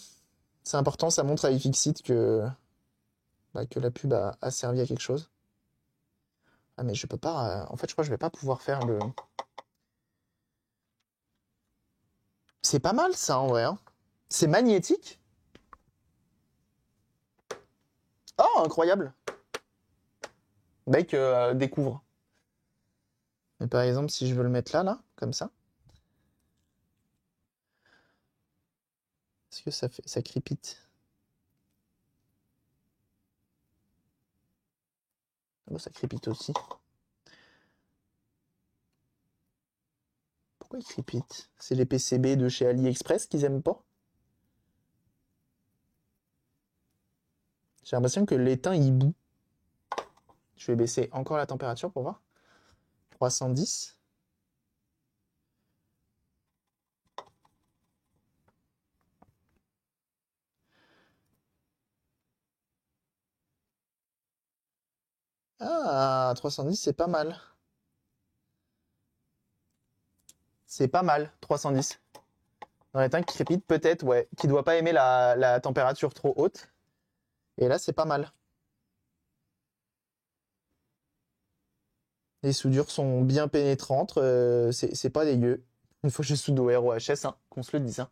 C'est important, ça montre à FXit que la pub a servi à quelque chose. Ah mais je peux pas... en fait, je crois que je vais pas pouvoir faire le... C'est pas mal ça en vrai. Hein. C'est magnétique. Oh, incroyable. Mec découvre. Mais par exemple, si je veux le mettre là, comme ça. Est-ce que ça crépite? Ah bah, ça crépite aussi. Pourquoi il crépite? C'est les PCB de chez AliExpress qu'ils aiment pas? J'ai l'impression que l'étain il bout. Je vais baisser encore la température pour voir. 310. Ah, 310 c'est pas mal. C'est pas mal, 310. Dans l'étain qui crépite, peut-être, ouais. Qui doit pas aimer la température trop haute. Et là, c'est pas mal. Les soudures sont bien pénétrantes, c'est pas dégueu. Une fois que je soude au ROHS, hein, qu'on se le dise. Hein.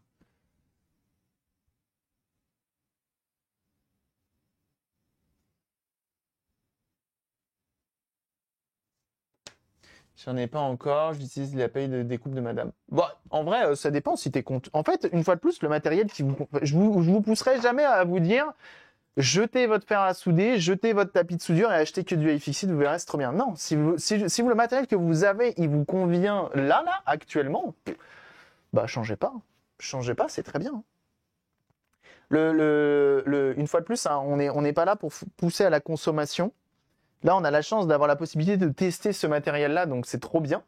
J'en ai pas encore, j'utilise la paille de découpe de madame. Bon, en vrai, ça dépend si t'es content. En fait, une fois de plus, le matériel qui vous... je vous pousserai jamais à vous dire jetez votre fer à souder, jetez votre tapis de soudure et achetez que du iFixit, vous verrez, c'est trop bien. Non, si vous le matériel que vous avez, il vous convient là, actuellement, bah changez pas. Changez pas, c'est très bien. Une fois de plus, hein, on n'est pas là pour pousser à la consommation. Là, on a la chance d'avoir la possibilité de tester ce matériel-là, donc c'est trop bien.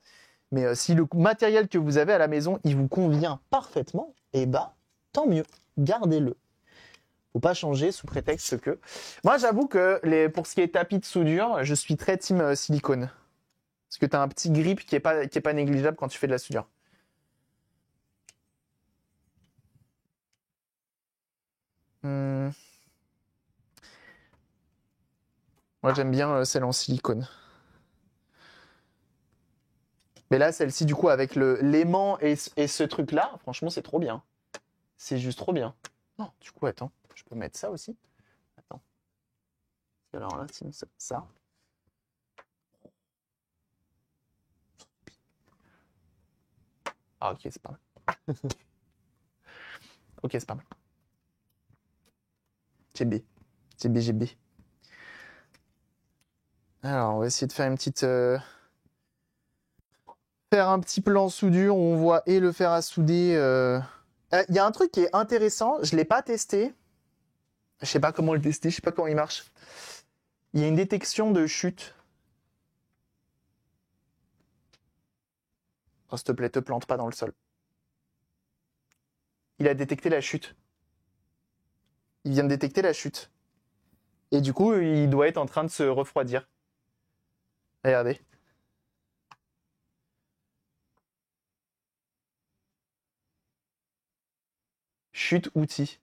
Mais si le matériel que vous avez à la maison, il vous convient parfaitement, eh bah, tant mieux, gardez-le. Faut pas changer sous prétexte que... Moi, j'avoue que pour ce qui est tapis de soudure, je suis très team silicone. Parce que tu as un petit grip qui est pas négligeable quand tu fais de la soudure. Moi, j'aime bien celle en silicone. Mais là, celle-ci, du coup, avec l'aimant et ce truc-là, franchement, c'est trop bien. C'est juste trop bien. Non, du coup, attends, je peux mettre ça aussi. Attends. Alors là, sinon, ça. Ah, ok, c'est pas mal. Ok, c'est pas mal. GB. GB. Alors, on va essayer de faire une petite... Faire un petit plan soudure où on voit et le fer à souder. Il y a un truc qui est intéressant, je ne l'ai pas testé. Je sais pas comment le tester, je sais pas comment il marche. Il y a une détection de chute. Oh, s'il te plaît, te plante pas dans le sol. Il a détecté la chute. Il vient de détecter la chute. Et du coup, il doit être en train de se refroidir. Regardez. Chute outil.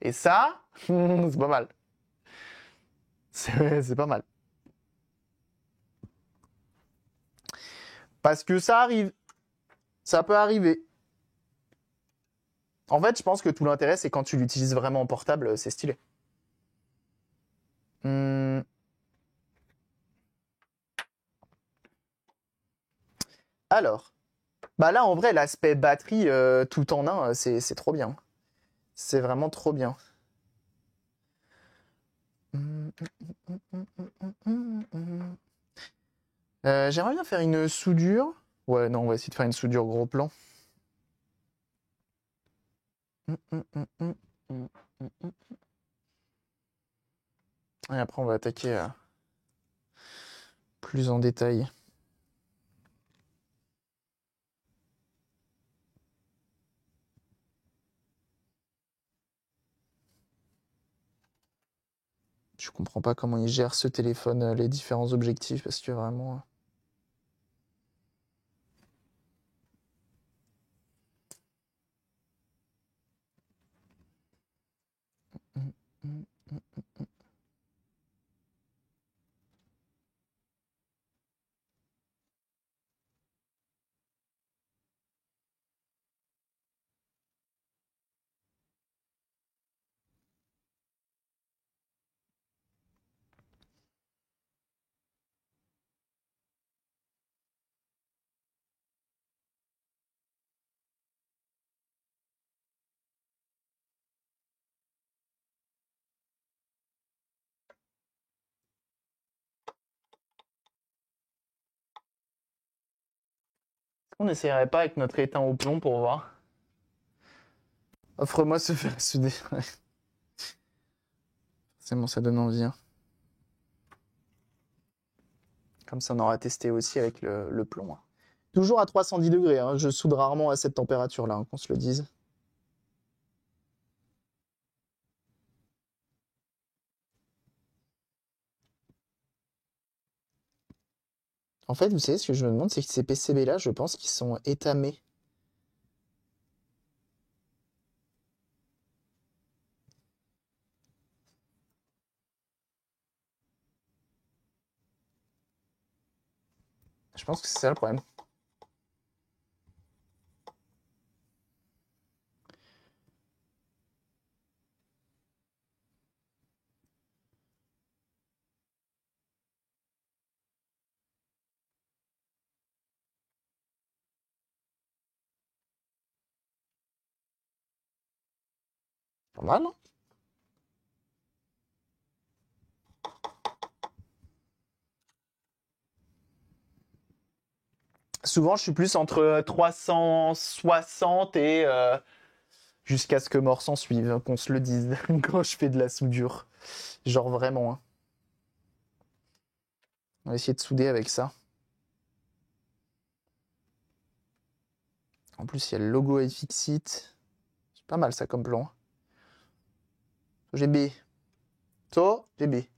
Et ça, c'est pas mal. C'est pas mal. Parce que ça arrive. Ça peut arriver. En fait, je pense que tout l'intérêt, c'est quand tu l'utilises vraiment en portable, c'est stylé. Alors, bah là, en vrai, l'aspect batterie tout en un, c'est trop bien. C'est vraiment trop bien. J'aimerais bien faire une soudure. Ouais, non, on va essayer de faire une soudure gros plan. Et après, on va attaquer plus en détail. Je comprends pas comment il gère ce téléphone, les différents objectifs, parce que vraiment... On n'essayerait pas avec notre éteint au plomb pour voir. Offre-moi ce fer à souder. C'est bon, ça donne envie. Hein. Comme ça, on aura testé aussi avec le plomb. Hein. Toujours à 310 degrés. Hein. Je soude rarement à cette température-là, hein, qu'on se le dise. En fait, vous savez, ce que je me demande, c'est que ces PCB-là, je pense qu'ils sont étamés. Je pense que c'est ça le problème. Pas mal, hein? Souvent, je suis plus entre 360 et jusqu'à ce que mort s'en suive, hein, qu'on se le dise, quand je fais de la soudure. Genre vraiment, hein. On va essayer de souder avec ça. En plus, il y a le logo iFixit. C'est pas mal ça comme plan. GB. So, GB.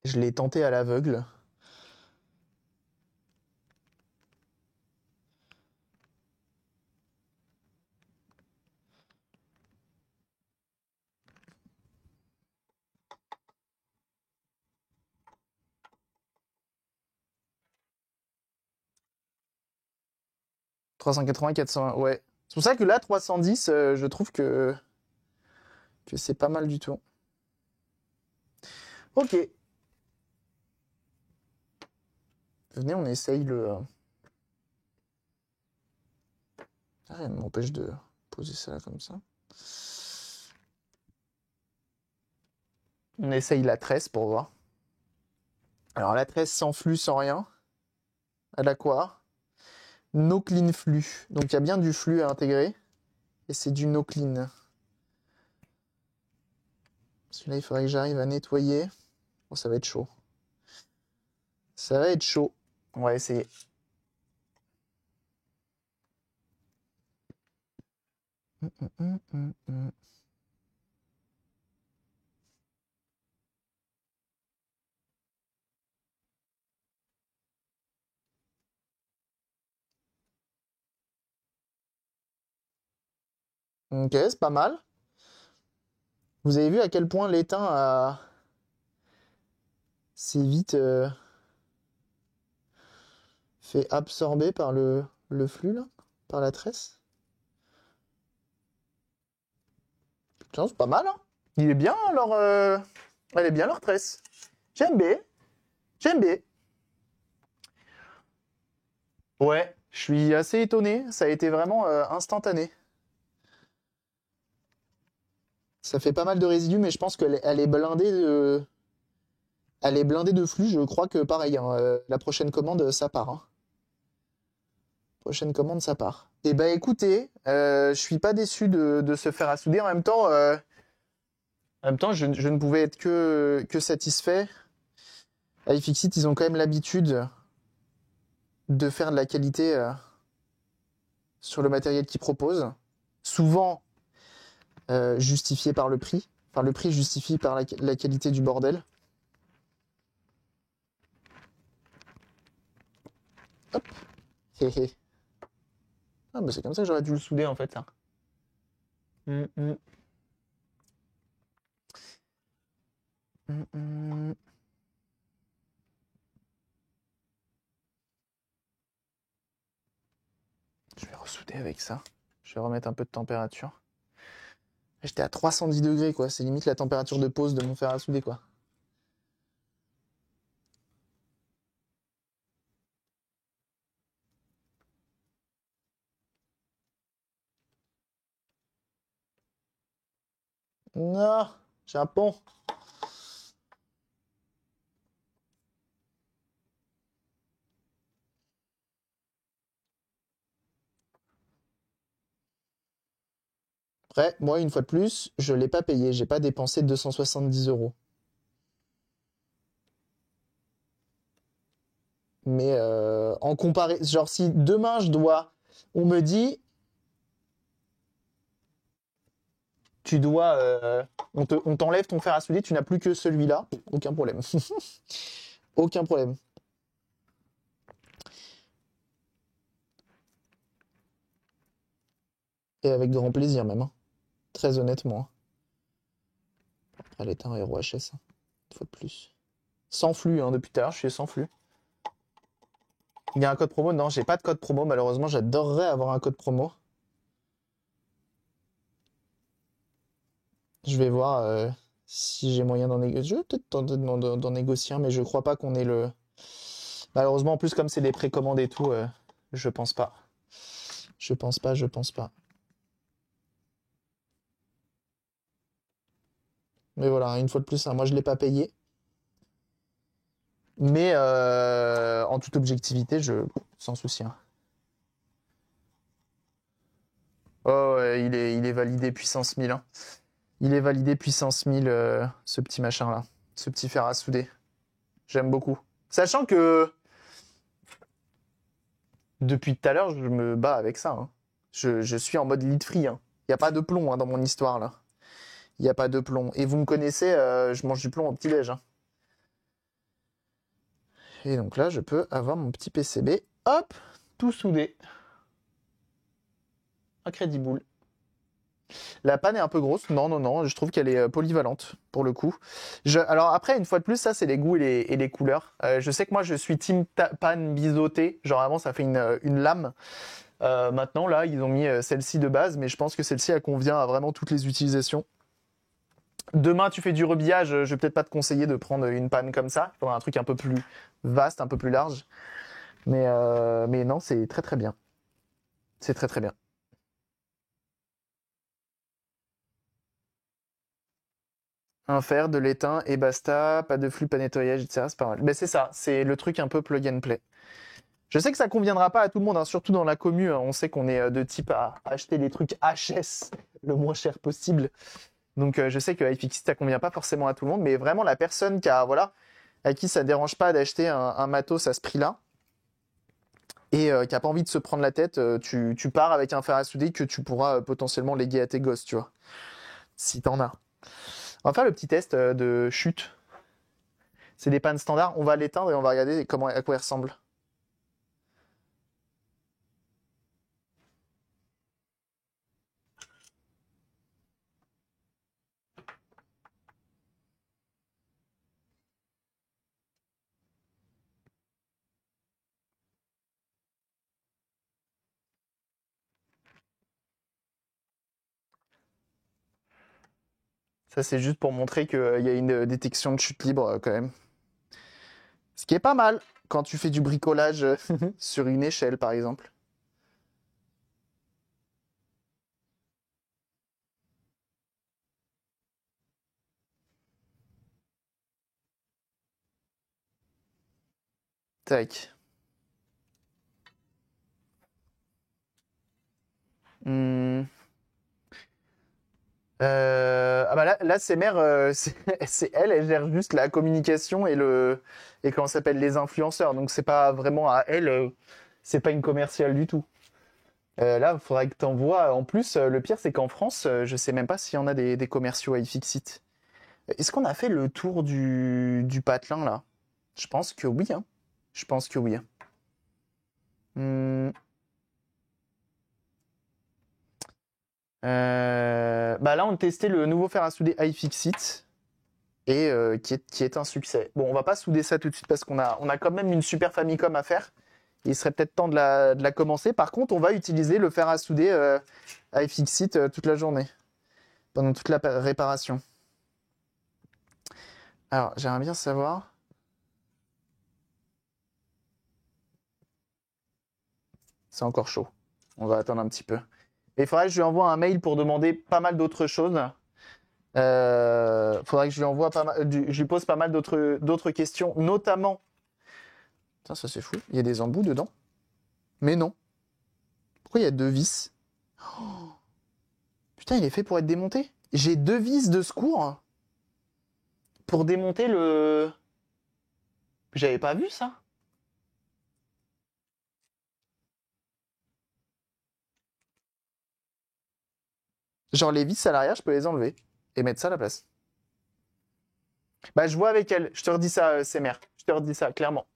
Je l'ai tenté à l'aveugle. « 380, 420, ouais. C'est pour ça que là, 310, je trouve que c'est pas mal du tout. Ok. Venez, on essaye le... Ah, elle m'empêche de poser ça là comme ça. On essaye la tresse pour voir. Alors la tresse sans flux, sans rien. Elle a quoi? No clean flux. Donc il y a bien du flux à intégrer. Et c'est du no clean. Celui-là, il faudrait que j'arrive à nettoyer. Bon, ça va être chaud. Ça va être chaud. On va essayer. Ok, c'est pas mal. Vous avez vu à quel point l'étain s'est vite fait absorber par le flux, là, par la tresse. Tiens, c'est pas mal, hein. Il est bien, leur... Elle est bien, leur tresse. J'aime bien. J'aime bien. Ouais, je suis assez étonné. Ça a été vraiment instantané. Ça fait pas mal de résidus, mais je pense qu'elle est blindée de... Elle est blindée de flux. Je crois que pareil, hein, la prochaine commande, ça part, hein. Prochaine commande, ça part. Eh ben écoutez, je suis pas déçu de se faire assouder. En même temps, je ne pouvais être que satisfait. iFixit, ils ont quand même l'habitude de faire de la qualité sur le matériel qu'ils proposent. Souvent justifié par le prix. Enfin, le prix justifie par la qualité du bordel. Hop. Hé hé. Ah bah c'est comme ça que j'aurais dû le souder en fait, ça. Hum, hum. Hum, hum. Je vais ressouder avec ça. Je vais remettre un peu de température. J'étais à 310 degrés, quoi. C'est limite la température de pause de mon fer à souder, quoi. Non, Japon. Après, moi, une fois de plus, je l'ai pas payé. J'ai pas dépensé 270 euros. Mais en comparé, genre si demain je dois, on me dit, tu dois, on t'enlève ton fer à souder, tu n'as plus que celui-là, aucun problème. Aucun problème. Et avec grand plaisir même, hein. Très honnêtement, hein. Après l'étain et ROHS, hein. fois de plus. Sans flux, hein, depuis tout à l'heure, je suis sans flux. Il y a un code promo? Non, j'ai pas de code promo, malheureusement, j'adorerais avoir un code promo. Je vais voir si j'ai moyen d'en négocier. Je vais peut-être tenter d'en négocier un, mais je crois pas qu'on ait le... Malheureusement, en plus, comme c'est des précommandes et tout, je pense pas. Je pense pas. Mais voilà, une fois de plus, hein, moi je l'ai pas payé. Mais en toute objectivité, sans souci, hein. Oh, ouais, il est validé puissance 1000, hein. Il est validé puissance 1000, ce petit machin-là. Ce petit fer à souder. J'aime beaucoup. Sachant que depuis tout à l'heure, je me bats avec ça, hein. Je suis en mode lead free, hein. Il n'y a pas de plomb, hein, dans mon histoire, là. Il n'y a pas de plomb. Et vous me connaissez, je mange du plomb au petit-déj, hein. Et donc là, je peux avoir mon petit PCB. Hop, tout soudé. Incredible. La panne est un peu grosse. Non, non, non. Je trouve qu'elle est polyvalente, pour le coup. Alors après, une fois de plus, ça, c'est les goûts et les couleurs. Je sais que moi, je suis team panne biseautée. Genre avant, ça fait une lame. Maintenant, là, ils ont mis celle-ci de base. Mais je pense que celle-ci, elle convient à vraiment toutes les utilisations. Demain, tu fais du rebillage. Je vais peut-être pas te conseiller de prendre une panne comme ça. Il faudra un truc un peu plus vaste, un peu plus large. Mais non, c'est très, très bien. C'est très, très bien. Un fer, de l'étain et basta, pas de flux, pas de nettoyage, etc. C'est pas mal. Mais c'est ça, c'est le truc un peu plug and play. Je sais que ça conviendra pas à tout le monde, hein, surtout dans la commu. Hein, on sait qu'on est de type à acheter des trucs HS le moins cher possible. Donc je sais que iFixit, ça convient pas forcément à tout le monde, mais vraiment la personne qui a, voilà, à qui ça dérange pas d'acheter un matos à ce prix-là et qui a pas envie de se prendre la tête, tu pars avec un fer à souder que tu pourras potentiellement léguer à tes gosses, tu vois, si t'en as. On va faire le petit test de chute. C'est des pannes standards. On va l'éteindre et on va regarder à quoi il ressemble. Ça, c'est juste pour montrer qu'il y a une détection de chute libre quand même. Ce qui est pas mal quand tu fais du bricolage sur une échelle, par exemple. Tac. Hmm. Ah bah là c'est mère, c'est elle gère juste la communication et comment ça s'appelle les influenceurs. Donc c'est pas vraiment à elle, c'est pas une commerciale du tout. Là, il faudrait que t'envoies. En plus, le pire c'est qu'en France, je sais même pas s'il y en a des commerciaux à iFixit. Est-ce qu'on a fait le tour du patelin là? Je pense que oui, hein. Je pense que oui, hein. Hmm. Bah là, on testait le nouveau fer à souder iFixit et qui est un succès. Bon, on va pas souder ça tout de suite parce qu'on a quand même une Super Famicom à faire. Il serait peut-être temps de la commencer. Par contre, on va utiliser le fer à souder iFixit toute la journée, pendant toute la réparation. Alors, j'aimerais bien savoir. C'est encore chaud. On va attendre un petit peu. Et il faudrait que je lui envoie un mail pour demander pas mal d'autres choses. Faudrait que je lui envoie je lui pose pas mal d'autres questions, notamment. Putain, ça c'est fou. Il y a des embouts dedans. Mais non. Pourquoi il y a deux vis? Oh, putain, il est fait pour être démonté. J'ai deux vis de secours pour démonter le. J'avais pas vu ça. Genre les vis à l'arrière, je peux les enlever et mettre ça à la place. Bah, je vois avec elle. Je te redis ça, c'est mère. Je te redis ça, clairement.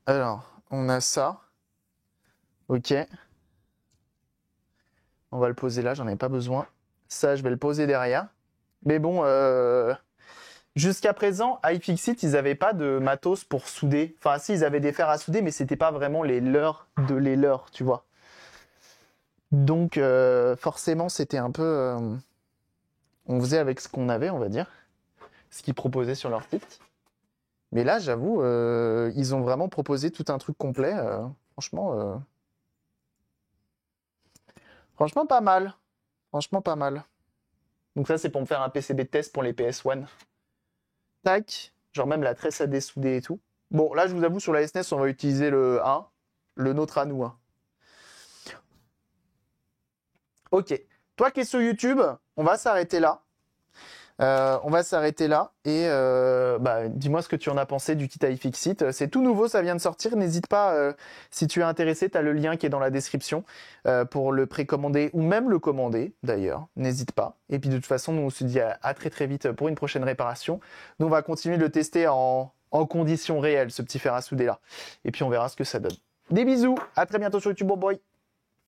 Alors, on a ça. Ok. On va le poser là, j'en ai pas besoin. Ça, je vais le poser derrière. Mais bon, jusqu'à présent, iFixit, ils n'avaient pas de matos pour souder. Enfin, si, ils avaient des fers à souder, mais c'était pas vraiment les leurs de les leurs, tu vois. Donc, forcément, c'était un peu... on faisait avec ce qu'on avait, on va dire. Ce qu'ils proposaient sur leur site. Mais là, j'avoue, ils ont vraiment proposé tout un truc complet. Franchement, franchement, pas mal. Franchement, pas mal. Donc ça, c'est pour me faire un PCB de test pour les PS1. Tac. Genre même la tresse à dessouder et tout. Bon, là, je vous avoue, sur la SNES, on va utiliser le 1. Le nôtre à nous. Hein. Ok. Toi qui es sur YouTube, on va s'arrêter là. On va s'arrêter là et dis-moi ce que tu en as pensé du kit iFixit. C'est tout nouveau, ça vient de sortir. N'hésite pas, si tu es intéressé, tu as le lien qui est dans la description pour le précommander ou même le commander d'ailleurs. N'hésite pas. Et puis de toute façon, nous on se dit à très très vite pour une prochaine réparation. Nous on va continuer de le tester en conditions réelles, ce petit fer à souder là. Et puis on verra ce que ça donne. Des bisous, à très bientôt sur YouTube, bon boy.